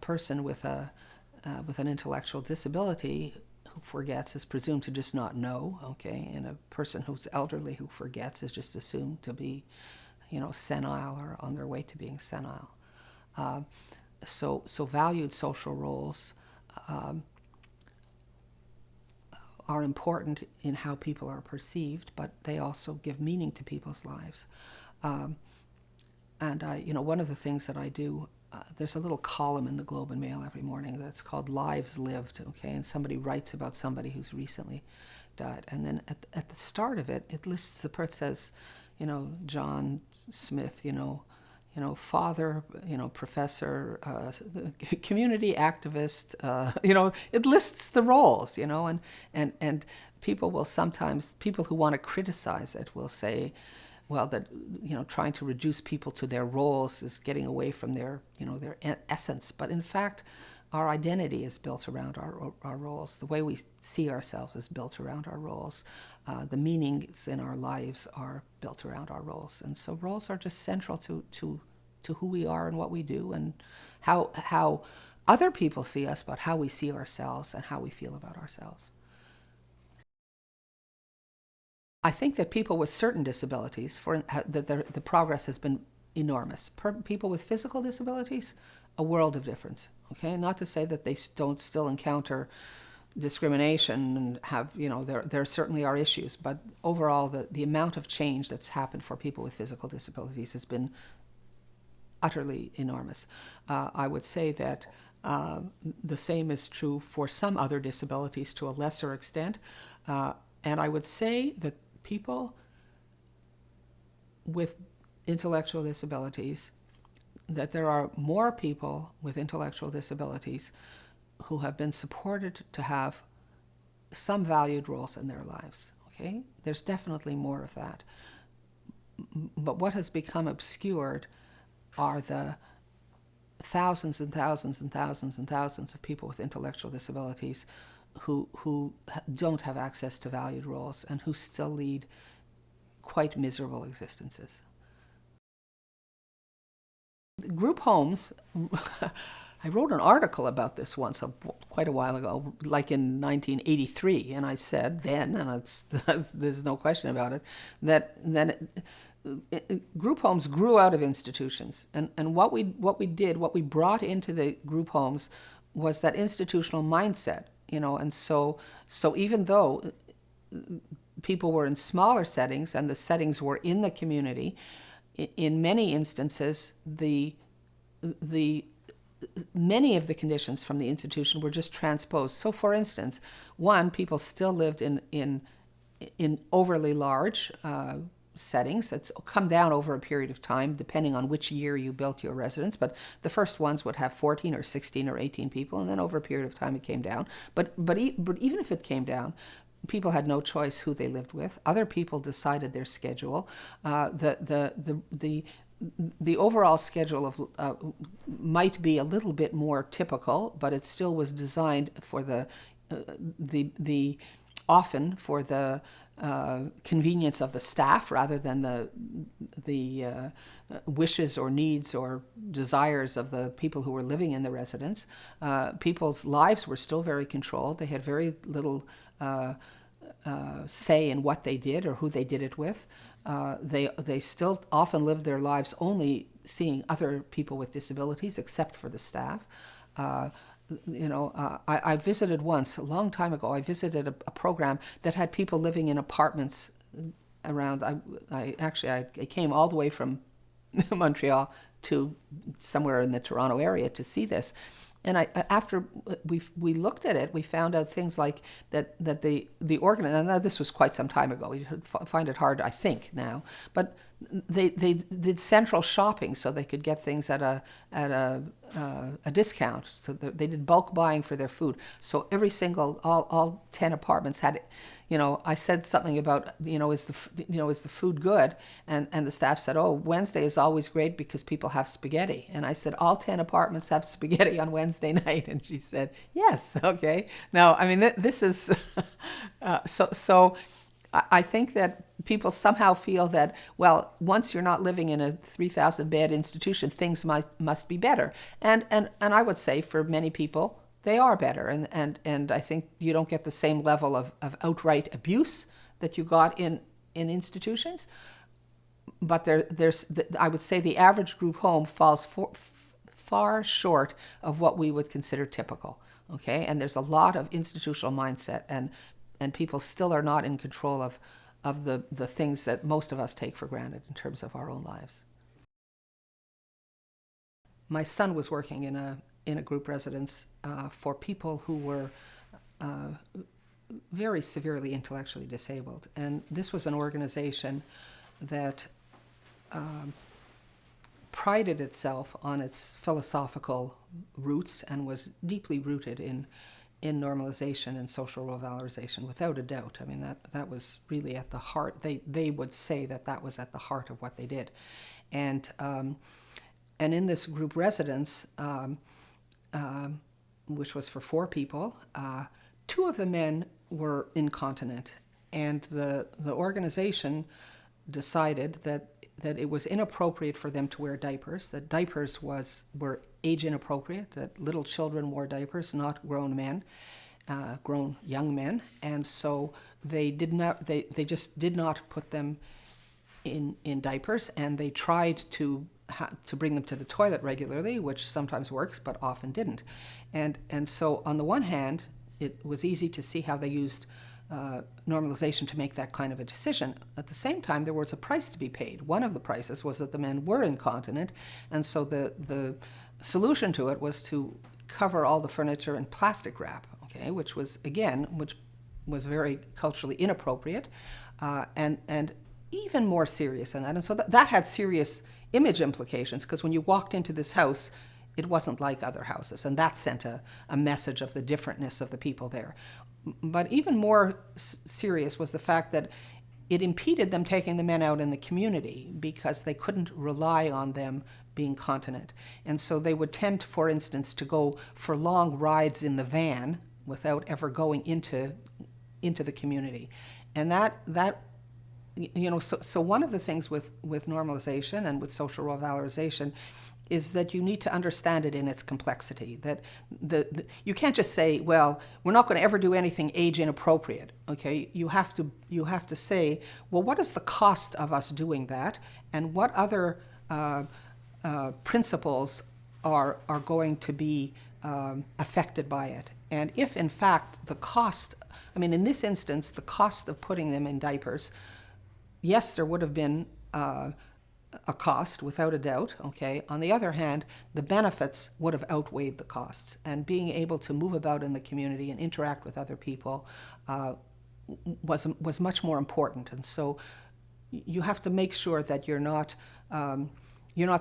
person with an intellectual disability who forgets is presumed to just not know, okay, and a person who's elderly who forgets is just assumed to be, senile or on their way to being senile. So valued social roles are important in how people are perceived, but they also give meaning to people's lives. And one of the things that I do, there's a little column in the Globe and Mail every morning that's called Lives Lived, okay, and somebody writes about somebody who's recently died. And then at the start of it, it lists the person, says, John Smith, father, professor, community activist, it lists the roles, and people will sometimes, people who want to criticize it will say, well, that, trying to reduce people to their roles is getting away from their essence. But in fact, our identity is built around our roles. The way we see ourselves is built around our roles. The meanings in our lives are built around our roles. And so roles are just central to who we are and what we do, and how other people see us, but how we see ourselves and how we feel about ourselves. I think that people with certain disabilities, the progress has been enormous. People with physical disabilities, a world of difference. Okay, not to say that they don't still encounter discrimination and have, there certainly are issues, but overall the amount of change that's happened for people with physical disabilities has been utterly enormous. I would say that the same is true for some other disabilities to a lesser extent. And I would say that people with intellectual disabilities, that there are more people with intellectual disabilities who have been supported to have some valued roles in their lives. Okay? There's definitely more of that. But what has become obscured are the thousands and thousands and thousands and thousands of people with intellectual disabilities who don't have access to valued roles and who still lead quite miserable existences. Group homes, I wrote an article about this once, quite a while ago, like in 1983, and I said then, and there's no question about it, that group homes grew out of institutions. And what we brought into the group homes was that institutional mindset, and so even though people were in smaller settings and the settings were in the community, in many instances, many of the conditions from the institution were just transposed. So, for instance, people still lived in overly large settings. That's come down over a period of time, depending on which year you built your residence. But the first ones would have 14 or 16 or 18 people, and then over a period of time it came down. But even if it came down, people had no choice who they lived with. Other people decided their schedule. The overall schedule of might be a little bit more typical, but it still was designed for often for the convenience of the staff rather than the wishes or needs or desires of the people who were living in the residence. People's lives were still very controlled. They had very little say in what they did or who they did it with. They still often lived their lives only seeing other people with disabilities, except for the staff. I visited once, a long time ago, I visited a program that had people living in apartments around. I came all the way from Montreal to somewhere in the Toronto area to see this. And after we looked at it, we found out things like that the organ, and this was quite some time ago. We find it hard, I think, now, but they did central shopping so they could get things at a discount. So they did bulk buying for their food. So all 10 apartments had, I said something about, is the food good? And the staff said, oh, Wednesday is always great because people have spaghetti. And I said, all 10 apartments have spaghetti on Wednesday night. And she said, yes, okay. Now, I mean, this is, so I think that people somehow feel that, well, once you're not living in a 3,000 bed institution, things must be better. And I would say for many people, they are better. And I think you don't get the same level of outright abuse that you got in institutions. But I would say the average group home falls far short of what we would consider typical. Okay, and there's a lot of institutional mindset, and people still are not in control of the things that most of us take for granted in terms of our own lives. My son was working in a group residence for people who were very severely intellectually disabled. And this was an organization that prided itself on its philosophical roots and was deeply rooted in normalization and social role valorization, without a doubt. I mean, that was really at the heart. They would say that was at the heart of what they did. And in this group residence, which was for 4 people, 2 of the men were incontinent, and the organization decided that it was inappropriate for them to wear diapers, that diapers were age inappropriate, that little children wore diapers, not grown men, grown young men, and so they just did not put them in diapers, and they tried to bring them to the toilet regularly, which sometimes works but often didn't. And so on the one hand, it was easy to see how they used normalization to make that kind of a decision. At the same time, there was a price to be paid. One of the prices was that the men were incontinent, and so the solution to it was to cover all the furniture in plastic wrap, okay, which was very culturally inappropriate, and even more serious than that. And so that had serious image implications, because when you walked into this house, it wasn't like other houses, and that sent a message of the differentness of the people there. But even more serious was the fact that it impeded them taking the men out in the community, because they couldn't rely on them being continent. And so they would tend, for instance, to go for long rides in the van without ever going into the community. And that so one of the things with normalization and with social role valorization is that you need to understand it in its complexity. That you can't just say, well, we're not going to ever do anything age inappropriate. Okay, you have to say, well, what is the cost of us doing that, and what other principles are going to be affected by it. And if in fact the cost, in this instance, the cost of putting them in diapers, yes, there would have been a cost, without a doubt, okay? On the other hand, the benefits would have outweighed the costs, and being able to move about in the community and interact with other people was much more important. And so you have to make sure that you're not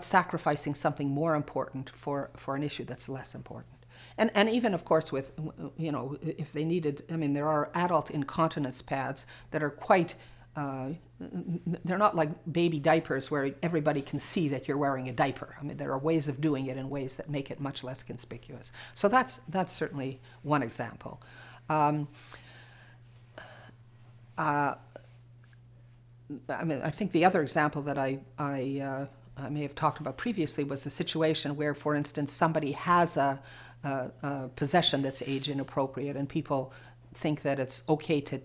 sacrificing something more important for an issue that's less important. And even, of course, with, if they needed, there are adult incontinence pads that are quite, they're not like baby diapers where everybody can see that you're wearing a diaper. There are ways of doing it in ways that make it much less conspicuous. So that's certainly one example. I think the other example that I may have talked about previously was a situation where, for instance, somebody has a possession that's age inappropriate, and people think that it's okay to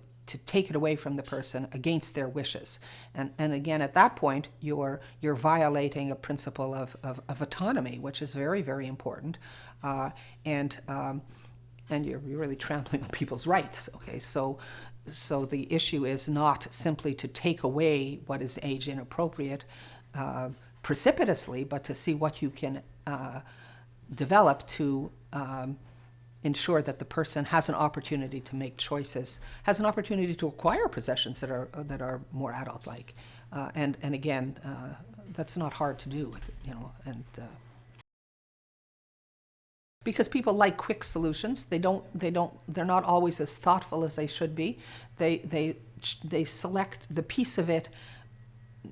take it away from the person against their wishes. And again, at that point, you're violating a principle of autonomy, which is very, very important, and you're really trampling on people's rights. Okay, so the issue is not simply to take away what is age inappropriate precipitously, but to see what you can develop to ensure that the person has an opportunity to make choices, has an opportunity to acquire possessions that are more adult-like, and again, that's not hard to do, because people like quick solutions. They're not always as thoughtful as they should be. They select the piece of it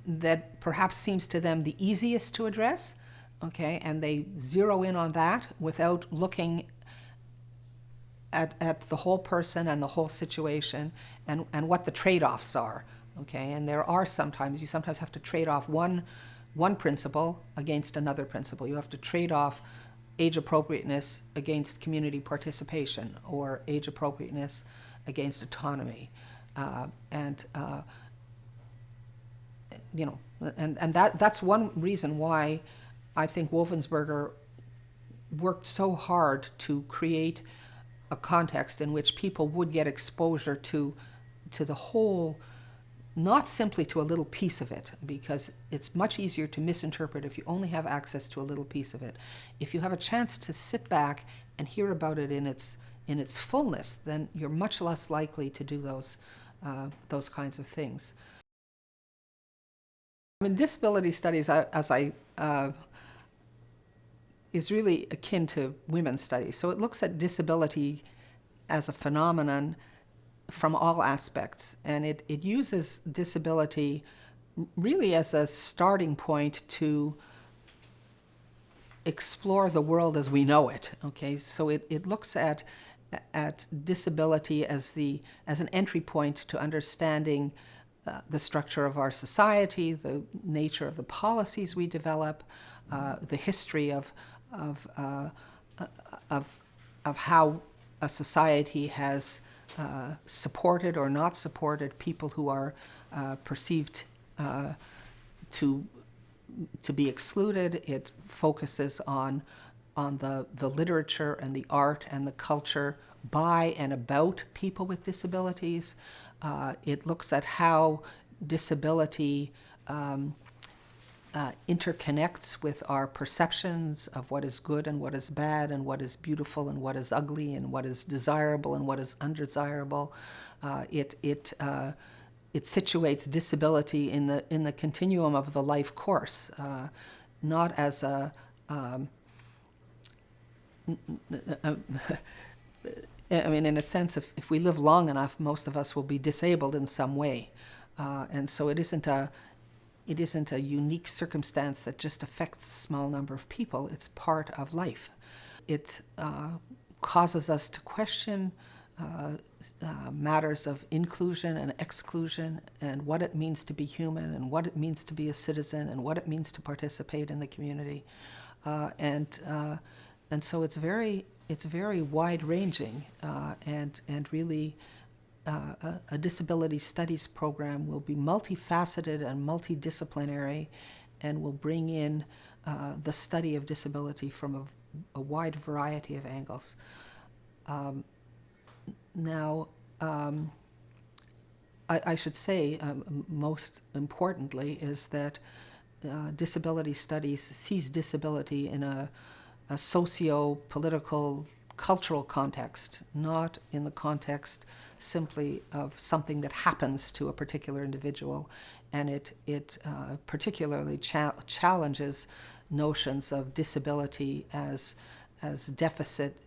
that perhaps seems to them the easiest to address, okay, and they zero in on that without looking at the whole person and the whole situation and what the trade-offs are, okay. And there are you sometimes have to trade off one principle against another principle. You have to trade off age appropriateness against community participation, or age appropriateness against autonomy, and that's one reason why I think Wolfensberger worked so hard to create a context in which people would get exposure to the whole, not simply to a little piece of it, because it's much easier to misinterpret if you only have access to a little piece of it. If you have a chance to sit back and hear about it in its fullness, then you're much less likely to do those kinds of things. Disability studies, is really akin to women's studies. So it looks at disability as a phenomenon from all aspects, and it uses disability really as a starting point to explore the world as we know it. Okay, so it looks at disability as an entry point to understanding the structure of our society, the nature of the policies we develop, the history of how a society has supported or not supported people who are perceived to be excluded. It focuses on the literature and the art and the culture, by and about people with disabilities. It looks at how disability interconnects with our perceptions of what is good and what is bad and what is beautiful and what is ugly and what is desirable and what is undesirable. It situates disability in the continuum of the life course, not as a I mean, in a sense, if we live long enough, most of us will be disabled in some way, and so it isn't a unique circumstance that just affects a small number of people. It's part of life. It causes us to question matters of inclusion and exclusion, and what it means to be human, and what it means to be a citizen, and what it means to participate in the community, and so it's very wide-ranging, and really a disability studies program will be multifaceted and multidisciplinary, and will bring in the study of disability from a wide variety of angles. Now, I should say, most importantly, is that disability studies sees disability in a socio-political, cultural context, not in the context simply of something that happens to a particular individual, and it particularly challenges notions of disability as deficit,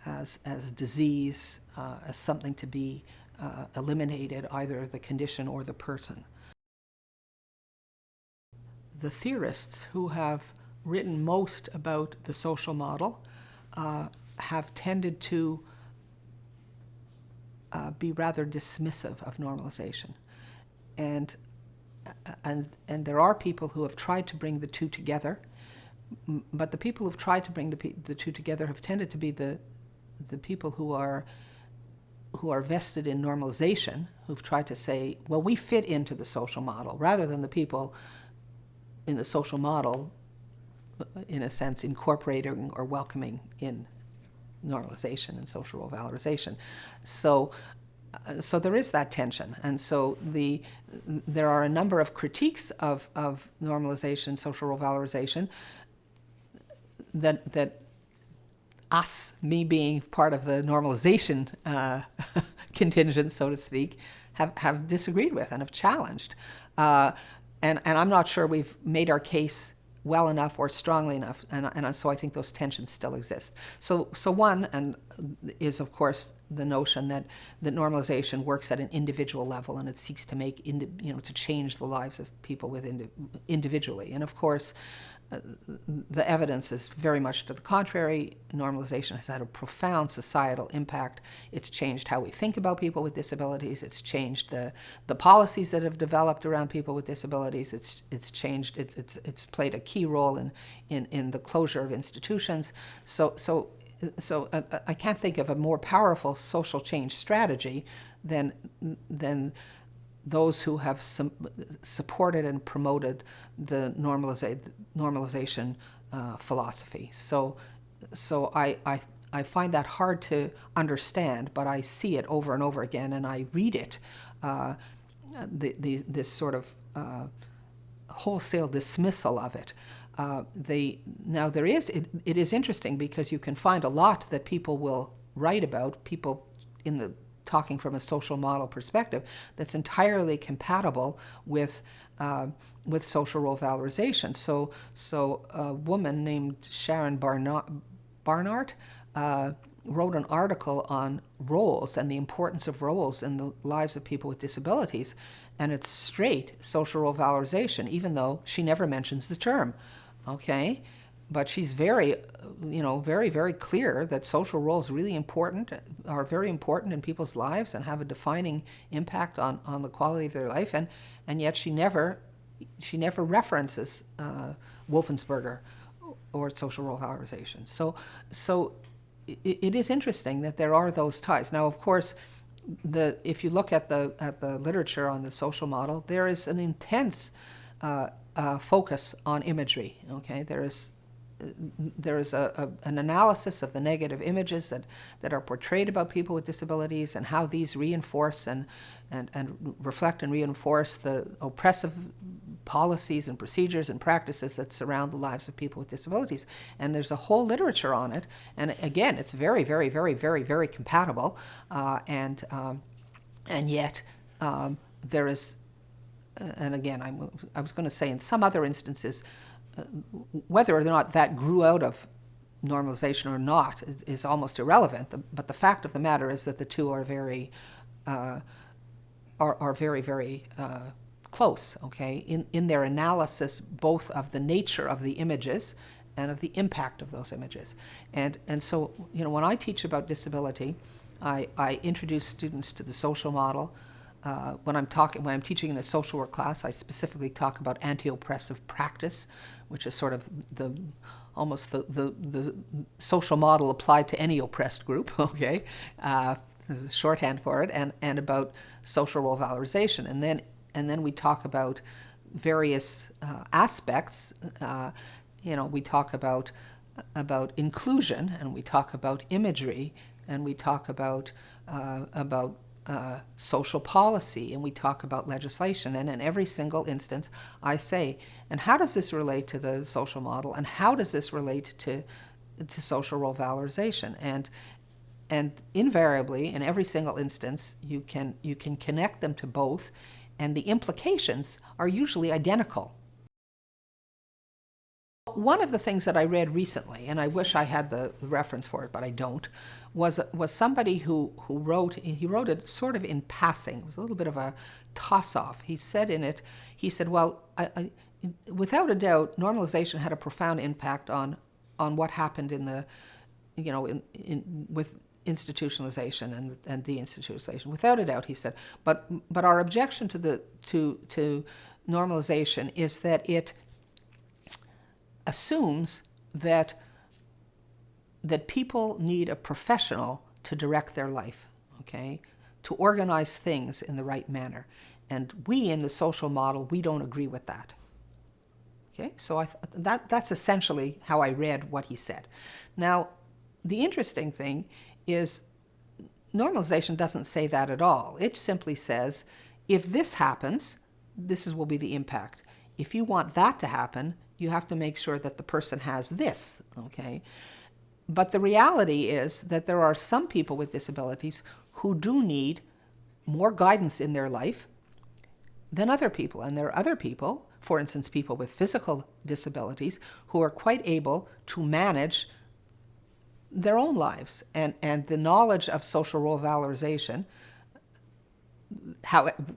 as disease, as something to be eliminated, either the condition or the person. The theorists who have written most about the social model have tended to be rather dismissive of normalization, and there are people who have tried to bring the two together, but the people who've tried to bring the two together have tended to be the people who are vested in normalization, who've tried to say, well, we fit into the social model, rather than the people in the social model, in a sense, incorporating or welcoming in normalization and social role valorization. So there is that tension, and so there are a number of critiques of normalization, social role valorization, that us, me being part of the normalization contingent, so to speak, have disagreed with and have challenged. And I'm not sure we've made our case well enough or strongly enough, and so I think those tensions still exist. So one is, of course, the notion that normalization works at an individual level, and it seeks to make to change the lives of people individually. And of course, the evidence is very much to the contrary. Normalization has had a profound societal impact. It's changed how we think about people with disabilities. It's changed the policies that have developed around people with disabilities. It's changed. It's played a key role in the closure of institutions. So I can't think of a more powerful social change strategy than those who have supported and promoted the normalization philosophy. So I find that hard to understand, but I see it over and over again, and I read it, this sort of wholesale dismissal of it. Now it is interesting, because you can find a lot that people will write about, people talking from a social model perspective, that's entirely compatible with social role valorization. So a woman named Sharon Barnard wrote an article on roles and the importance of roles in the lives of people with disabilities, and it's straight social role valorization, even though she never mentions the term. Okay, but she's very, very clear that social roles are very important in people's lives and have a defining impact on the quality of their life, and yet she never references Wolfensberger or social role valorization. So it is interesting that there are those ties. Now, of course, if you look at the literature on the social model, there is an intense focus on imagery. Okay, there is there is an analysis of the negative images that are portrayed about people with disabilities and how these reinforce and reflect and reinforce the oppressive policies and procedures and practices that surround the lives of people with disabilities. And there's a whole literature on it. And again, it's very, very, very, very, very compatible. And yet there is, and again, I was going to say in some other instances, whether or not that grew out of normalization or not is almost irrelevant. But the fact of the matter is that the two are very, very, very close. Okay, in their analysis, both of the nature of the images and of the impact of those images. And so, when I teach about disability, I introduce students to the social model. When I'm teaching in a social work class, I specifically talk about anti-oppressive practice, which is sort of almost the social model applied to any oppressed group. Okay, there's a shorthand for it, and about social role valorization, and then we talk about various aspects. We talk about inclusion, and we talk about imagery, and we talk about social policy, and we talk about legislation. And in every single instance, I say, and how does this relate to the social model, and how does this relate to social role valorization? And invariably, in every single instance, you can connect them to both, and the implications are usually identical. One of the things that I read recently, and I wish I had the reference for it, but I don't, was somebody who wrote it sort of in passing. It was a little bit of a toss-off. He said in it, well, without a doubt, normalization had a profound impact on what happened in the, with institutionalization and deinstitutionalization. Without a doubt, he said. But our objection to normalization is that it assumes that people need a professional to direct their life, okay, to organize things in the right manner. And we in the social model, we don't agree with that. Okay, so that's essentially how I read what he said. Now, the interesting thing is normalization doesn't say that at all. It simply says, if this happens, this will be the impact. If you want that to happen, you have to make sure that the person has this, okay? But the reality is that there are some people with disabilities who do need more guidance in their life than other people. And there are other people, for instance, people with physical disabilities, who are quite able to manage their own lives. And the knowledge of social role valorization,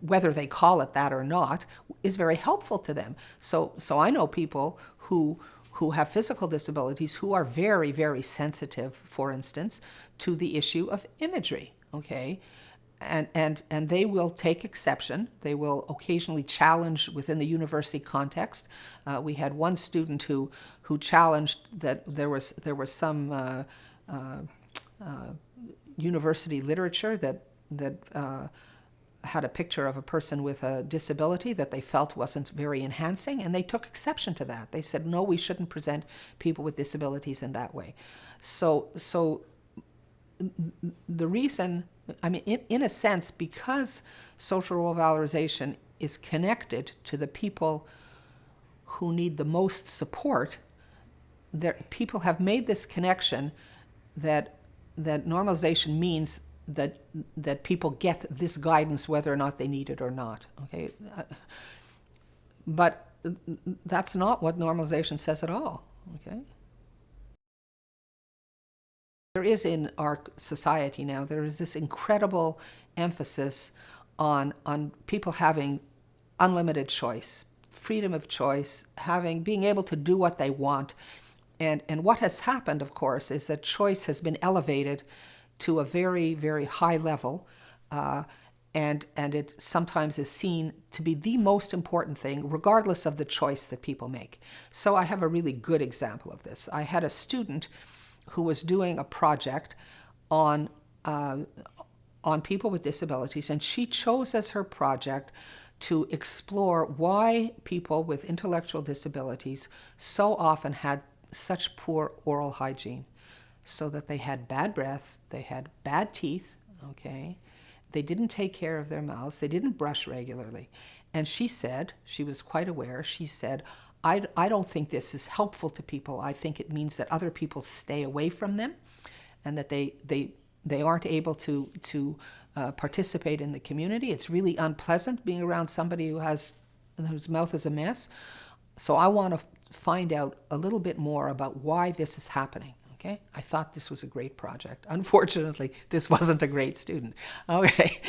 whether they call it that or not, is very helpful to them. So I know people who have physical disabilities who are very, very sensitive, for instance, to the issue of imagery, okay? And they will take exception. They will occasionally challenge within the university context. We had one student who challenged that there was some university literature that had a picture of a person with a disability that they felt wasn't very enhancing, and they took exception to that. They said, no, we shouldn't present people with disabilities in that way. So the reason, I mean, in a sense, because social role valorization is connected to the people who need the most support, people have made this connection that normalization means that people get this guidance whether or not they need it or not, okay? But that's not what normalization says at all, okay? There is in our society now, there is this incredible emphasis on people having unlimited choice, freedom of choice, being able to do what they want. And what has happened, of course, is that choice has been elevated to a very, very high level, and it sometimes is seen to be the most important thing, regardless of the choice that people make. So I have a really good example of this. I had a student who was doing a project on people with disabilities, and she chose as her project to explore why people with intellectual disabilities so often had such poor oral hygiene, so that they had bad breath, they had bad teeth, okay? They didn't take care of their mouths, they didn't brush regularly. And she said, she was quite aware, she said, I don't think this is helpful to people. I think it means that other people stay away from them and that they aren't able to participate in the community. It's really unpleasant being around somebody whose mouth is a mess. So I want to find out a little bit more about why this is happening. Okay, I thought this was a great project. Unfortunately, this wasn't a great student. Okay,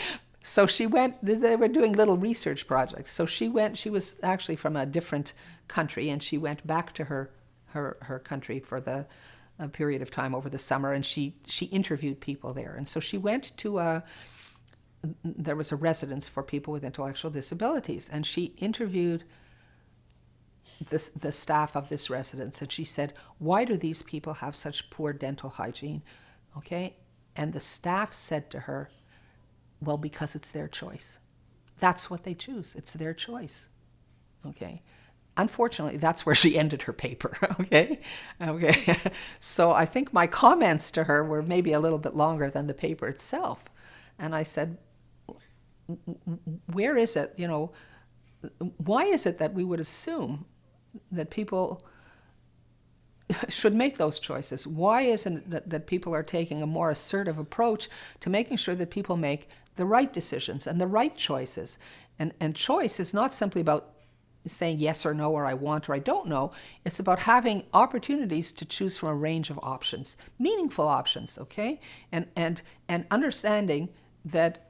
so she went, they were doing little research projects. So she was actually from a different country, and she went back to her country for a period of time over the summer, and she interviewed people there. And so she went to there was a residence for people with intellectual disabilities, and she interviewed the staff of this residence, and she said, why do these people have such poor dental hygiene? Okay, and the staff said to her, well, because it's their choice. That's what they choose. It's their choice. Okay. Unfortunately, that's where she ended her paper. Okay. So I think my comments to her were maybe a little bit longer than the paper itself. And I said, where is it, why is it that we would assume that people should make those choices? Why isn't it that people are taking a more assertive approach to making sure that people make the right decisions and the right choices? And choice is not simply about saying yes or no, or I want or I don't know. It's about having opportunities to choose from a range of options, meaningful options, okay? And understanding that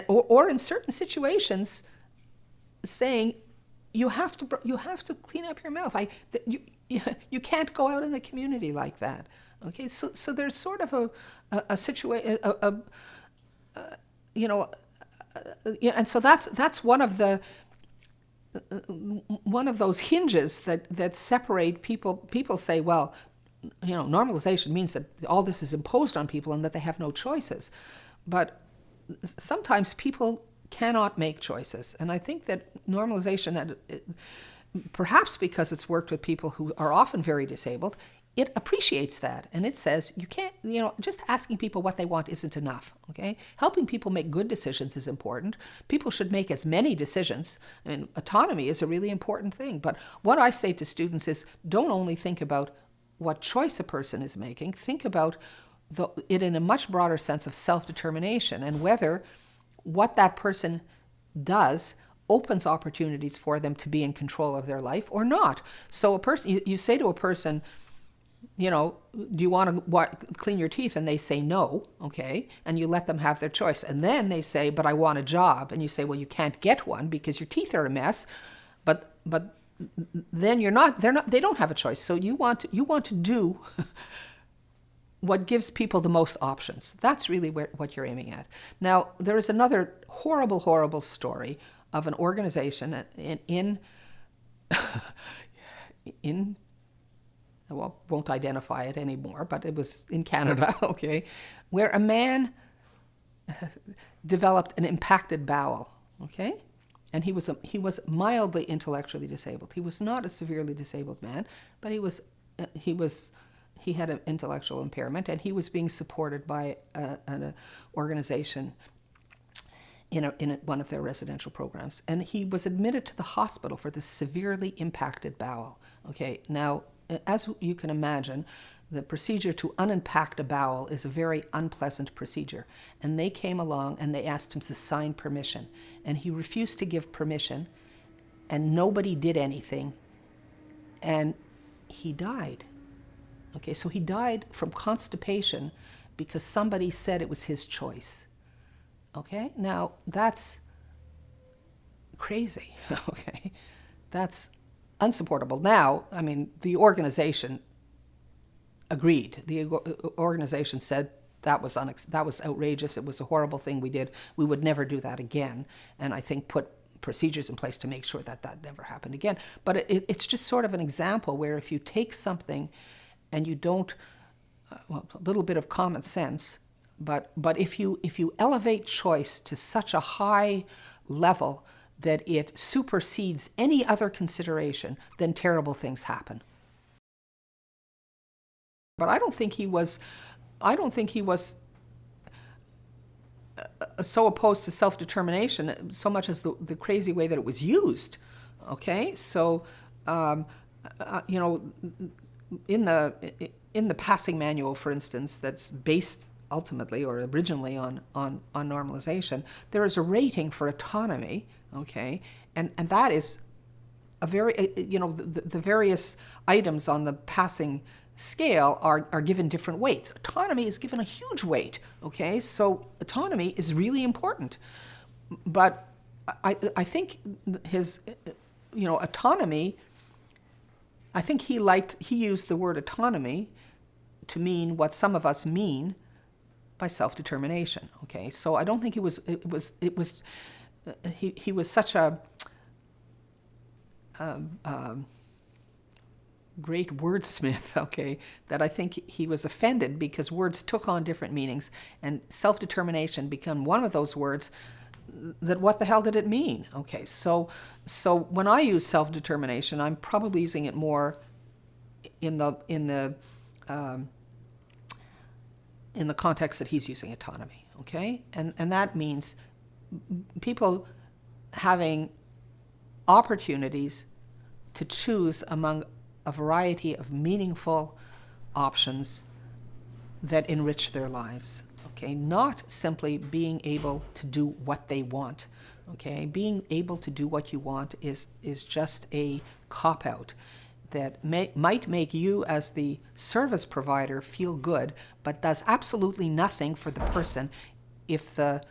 or in certain situations saying you have to clean up your mouth. You can't go out in the community like that. Okay, so there's sort of a situation, and so that's one of those hinges that separate people. People say, well, normalization means that all this is imposed on people and that they have no choices, but sometimes people cannot make choices. And I think that normalization, perhaps because it's worked with people who are often very disabled, it appreciates that. And it says, you can't, just asking people what they want isn't enough, okay? Helping people make good decisions is important. People should make as many decisions. And autonomy is a really important thing. But what I say to students is, don't only think about what choice a person is making, think about it in a much broader sense of self-determination, and whether what that person does opens opportunities for them to be in control of their life or not. So a person, you say to a person, do you want to clean your teeth? And they say no, okay? And you let them have their choice. And then they say, but I want a job. And you say, well, you can't get one because your teeth are a mess. But then they don't have a choice. So you want to do what gives people the most options. That's really what you're aiming at. Now, there is another horrible, horrible story of an organization in I won't identify it anymore, but it was in Canada, okay, where a man developed an impacted bowel, okay? And he was mildly intellectually disabled. He was not a severely disabled man, but he had an intellectual impairment, and he was being supported by an organization in one of their residential programs. And he was admitted to the hospital for this severely impacted bowel. Okay, now, as you can imagine, the procedure to unimpact a bowel is a very unpleasant procedure. And they came along and they asked him to sign permission. And he refused to give permission, and nobody did anything. And he died. Okay, so he died from constipation because somebody said it was his choice. Okay, now that's crazy. Okay, that's unsupportable. Now, I mean, the organization agreed. The organization said that was outrageous. It was a horrible thing we did. We would never do that again. And I think put procedures in place to make sure that never happened again. But it's just sort of an example where if you take something and you don't, a little bit of common sense, but if you elevate choice to such a high level that it supersedes any other consideration, then terrible things happen. But I don't think he was so opposed to self-determination so much as the crazy way that it was used. Okay, so you know, in the passing manual, for instance, that's based ultimately or originally on normalization, there is a rating for autonomy. Okay, and that is a very, you know, the various items on the passing scale are given different weights. Autonomy is given a huge weight, okay? So autonomy is really important. But I think his, you know, autonomy, I think he used the word autonomy to mean what some of us mean by self-determination, okay? So I don't think he was such a great wordsmith, okay, that I think he was offended because words took on different meanings, and self-determination became one of those words that what the hell did it mean? Okay, so when I use self-determination, I'm probably using it more in the context that he's using autonomy, okay? And that means people having opportunities to choose among a variety of meaningful options that enrich their lives, okay? Not simply being able to do what they want, okay? Being able to do what you want is just a cop-out that might make you as the service provider feel good, but does absolutely nothing for the person if the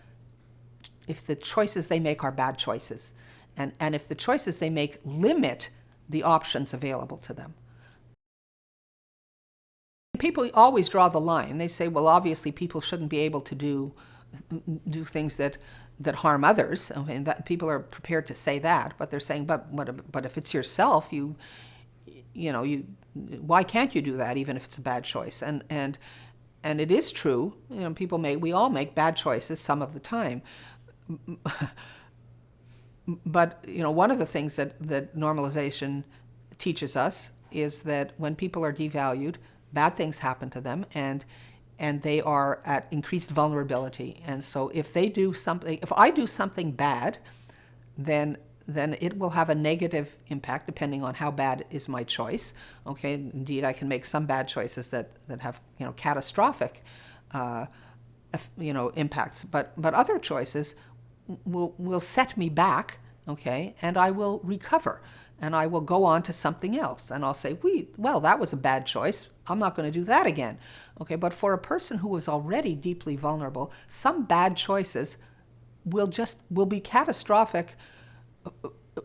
choices they make are bad choices, and if the choices they make limit the options available to them. People always draw the line. They say, well, obviously people shouldn't be able to do things that harm others. Okay, and that people are prepared to say that, but they're saying, but if it's yourself, why can't you do that even if it's a bad choice? And it is true. You know, we all make bad choices some of the time. But, you know, one of the things that normalization teaches us is that when people are devalued, bad things happen to them, and they are at increased vulnerability. And so if I do something bad, then it will have a negative impact depending on how bad is my choice. Okay, indeed, I can make some bad choices that have, you know, catastrophic impacts, but other choices will set me back, okay, and I will recover, and I will go on to something else, and I'll say, well, that was a bad choice. I'm not going to do that again, okay? But for a person who is already deeply vulnerable, some bad choices will be catastrophic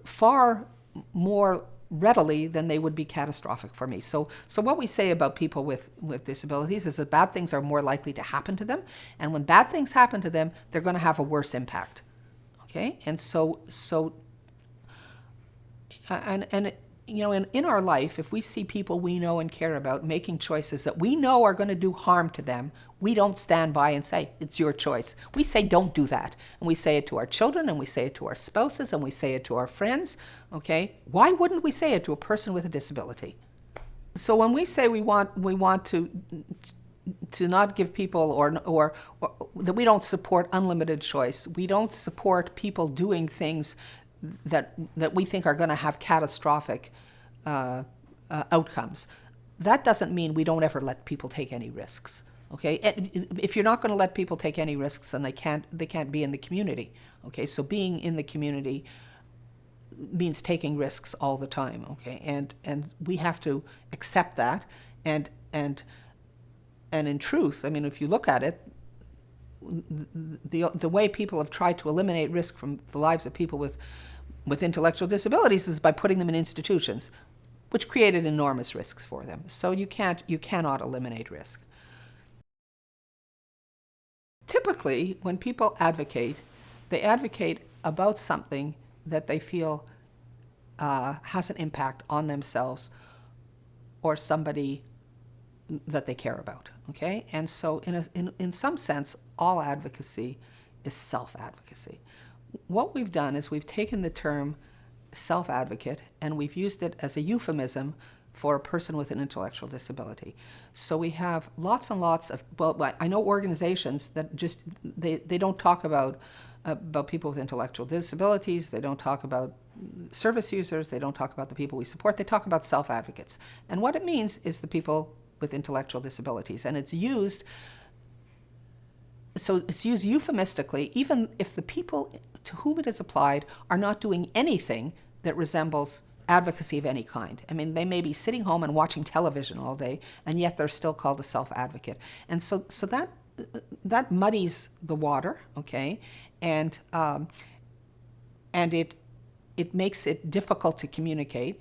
far more readily than they would be catastrophic for me. So what we say about people with disabilities is that bad things are more likely to happen to them, and when bad things happen to them, they're going to have a worse impact. Okay, and you know, in our life, if we see people we know and care about making choices that we know are going to do harm to them, we don't stand by and say, it's your choice. We say, don't do that. And we say it to our children, and we say it to our spouses, and we say it to our friends. Okay, why wouldn't we say it to a person with a disability? So when we say we want to not give people or that we don't support unlimited choice, we don't support people doing things that we think are going to have catastrophic outcomes. That doesn't mean we don't ever let people take any risks. Okay, if you're not going to let people take any risks, then they can't be in the community. Okay, so being in the community means taking risks all the time. Okay, and we have to accept that, and in truth, I mean, if you look at it, the way people have tried to eliminate risk from the lives of people with intellectual disabilities is by putting them in institutions, which created enormous risks for them. So you cannot eliminate risk. Typically, when people advocate, they advocate about something that they feel has an impact on themselves or somebody that they care about, okay? And so in some sense, all advocacy is self-advocacy. What we've done is we've taken the term self-advocate and we've used it as a euphemism for a person with an intellectual disability. So we have lots and lots of, well, I know organizations that just, they don't talk about people with intellectual disabilities, they don't talk about service users, they don't talk about the people we support, they talk about self-advocates. And what it means is the people with intellectual disabilities. And it's used euphemistically, even if the people to whom it is applied are not doing anything that resembles advocacy of any kind. I mean, they may be sitting home and watching television all day, and yet they're still called a self-advocate. And so that muddies the water, okay, and it makes it difficult to communicate,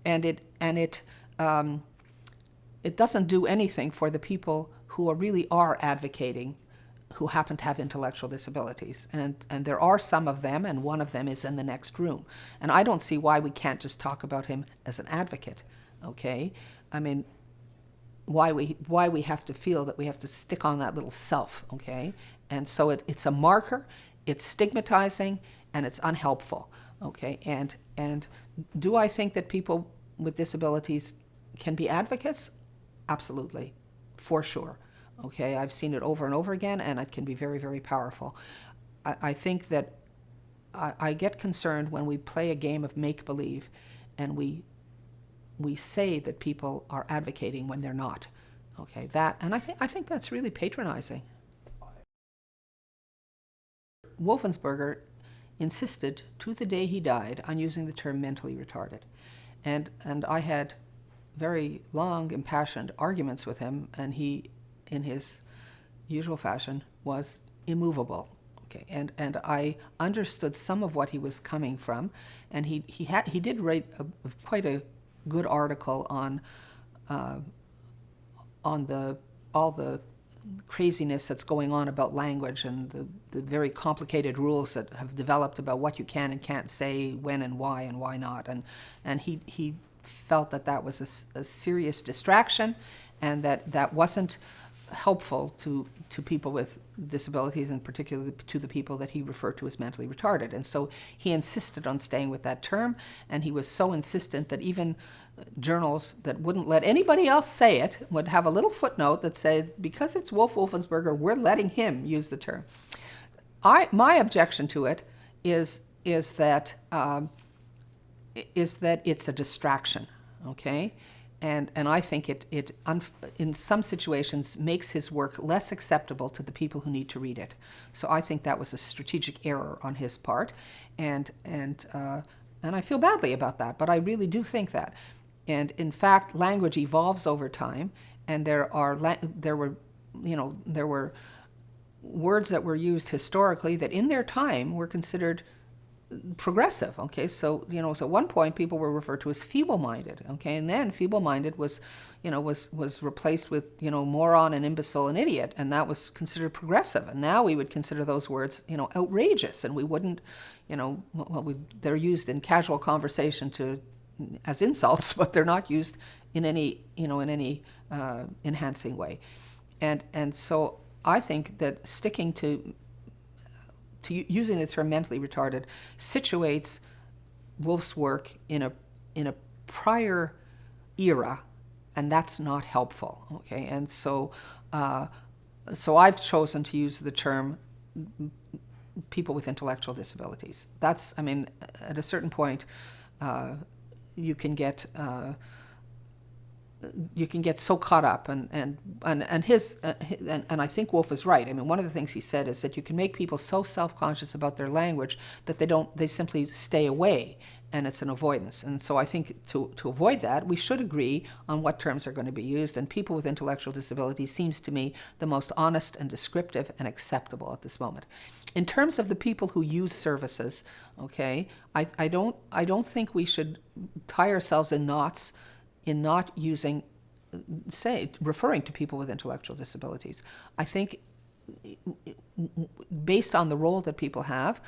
and it doesn't do anything for the people who really are advocating, who happen to have intellectual disabilities. And there are some of them, and one of them is in the next room. And I don't see why we can't just talk about him as an advocate, okay? I mean, why we have to feel that we have to stick on that little self, okay? And so it's a marker, it's stigmatizing, and it's unhelpful, okay? And do I think that people with disabilities can be advocates? Absolutely, for sure. Okay, I've seen it over and over again, and it can be very, very powerful. I think that I get concerned when we play a game of make-believe, and we say that people are advocating when they're not. Okay, and I think that's really patronizing. Wolfensberger insisted to the day he died on using the term mentally retarded, and I had very long, impassioned arguments with him, and he, in his usual fashion, was immovable. Okay, and I understood some of what he was coming from, and he did write quite a good article on all the craziness that's going on about language and the very complicated rules that have developed about what you can and can't say, when and why not, and he felt that was a serious distraction, and that wasn't helpful to people with disabilities, and particularly to the people that he referred to as mentally retarded. And so he insisted on staying with that term, and he was so insistent that even journals that wouldn't let anybody else say it would have a little footnote that said, because it's Wolfensberger, we're letting him use the term. My objection to it is that it's a distraction, okay? And I think it in some situations makes his work less acceptable to the people who need to read it. So I think that was a strategic error on his part, and I feel badly about that, but I really do think that. And in fact, language evolves over time, and there were words that were used historically that in their time were considered progressive, okay? So, so at one point people were referred to as feeble-minded, okay? And then feeble-minded was replaced with, moron and imbecile and idiot, and that was considered progressive. And now we would consider those words, outrageous, and we wouldn't, they're used in casual conversation as insults, but they're not used in any, enhancing way. And so I think that sticking to using the term mentally retarded situates Wolf's work in a prior era, and that's not helpful. Okay, and so I've chosen to use the term people with intellectual disabilities. That's, at a certain point, you can get so caught up, and I think Wolf is right. One of the things he said is that you can make people so self-conscious about their language that they simply stay away, and it's an avoidance. And so I think to avoid that, we should agree on what terms are going to be used, and people with intellectual disabilities seems to me the most honest and descriptive and acceptable at this moment. In terms of the people who use services, okay, I don't think we should tie ourselves in knots in not using, referring to people with intellectual disabilities. I think based on the role that people have,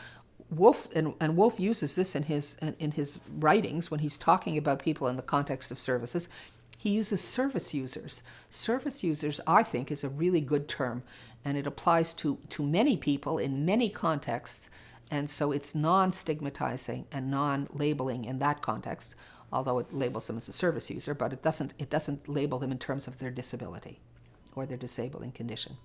Wolf, and Wolf uses this in his writings when he's talking about people in the context of services, he uses service users. Service users, I think, is a really good term, and it applies to many people in many contexts, and so it's non-stigmatizing and non-labeling in that context. although it labels them as a service user, but it doesn't label them in terms of their disability or their disabling condition.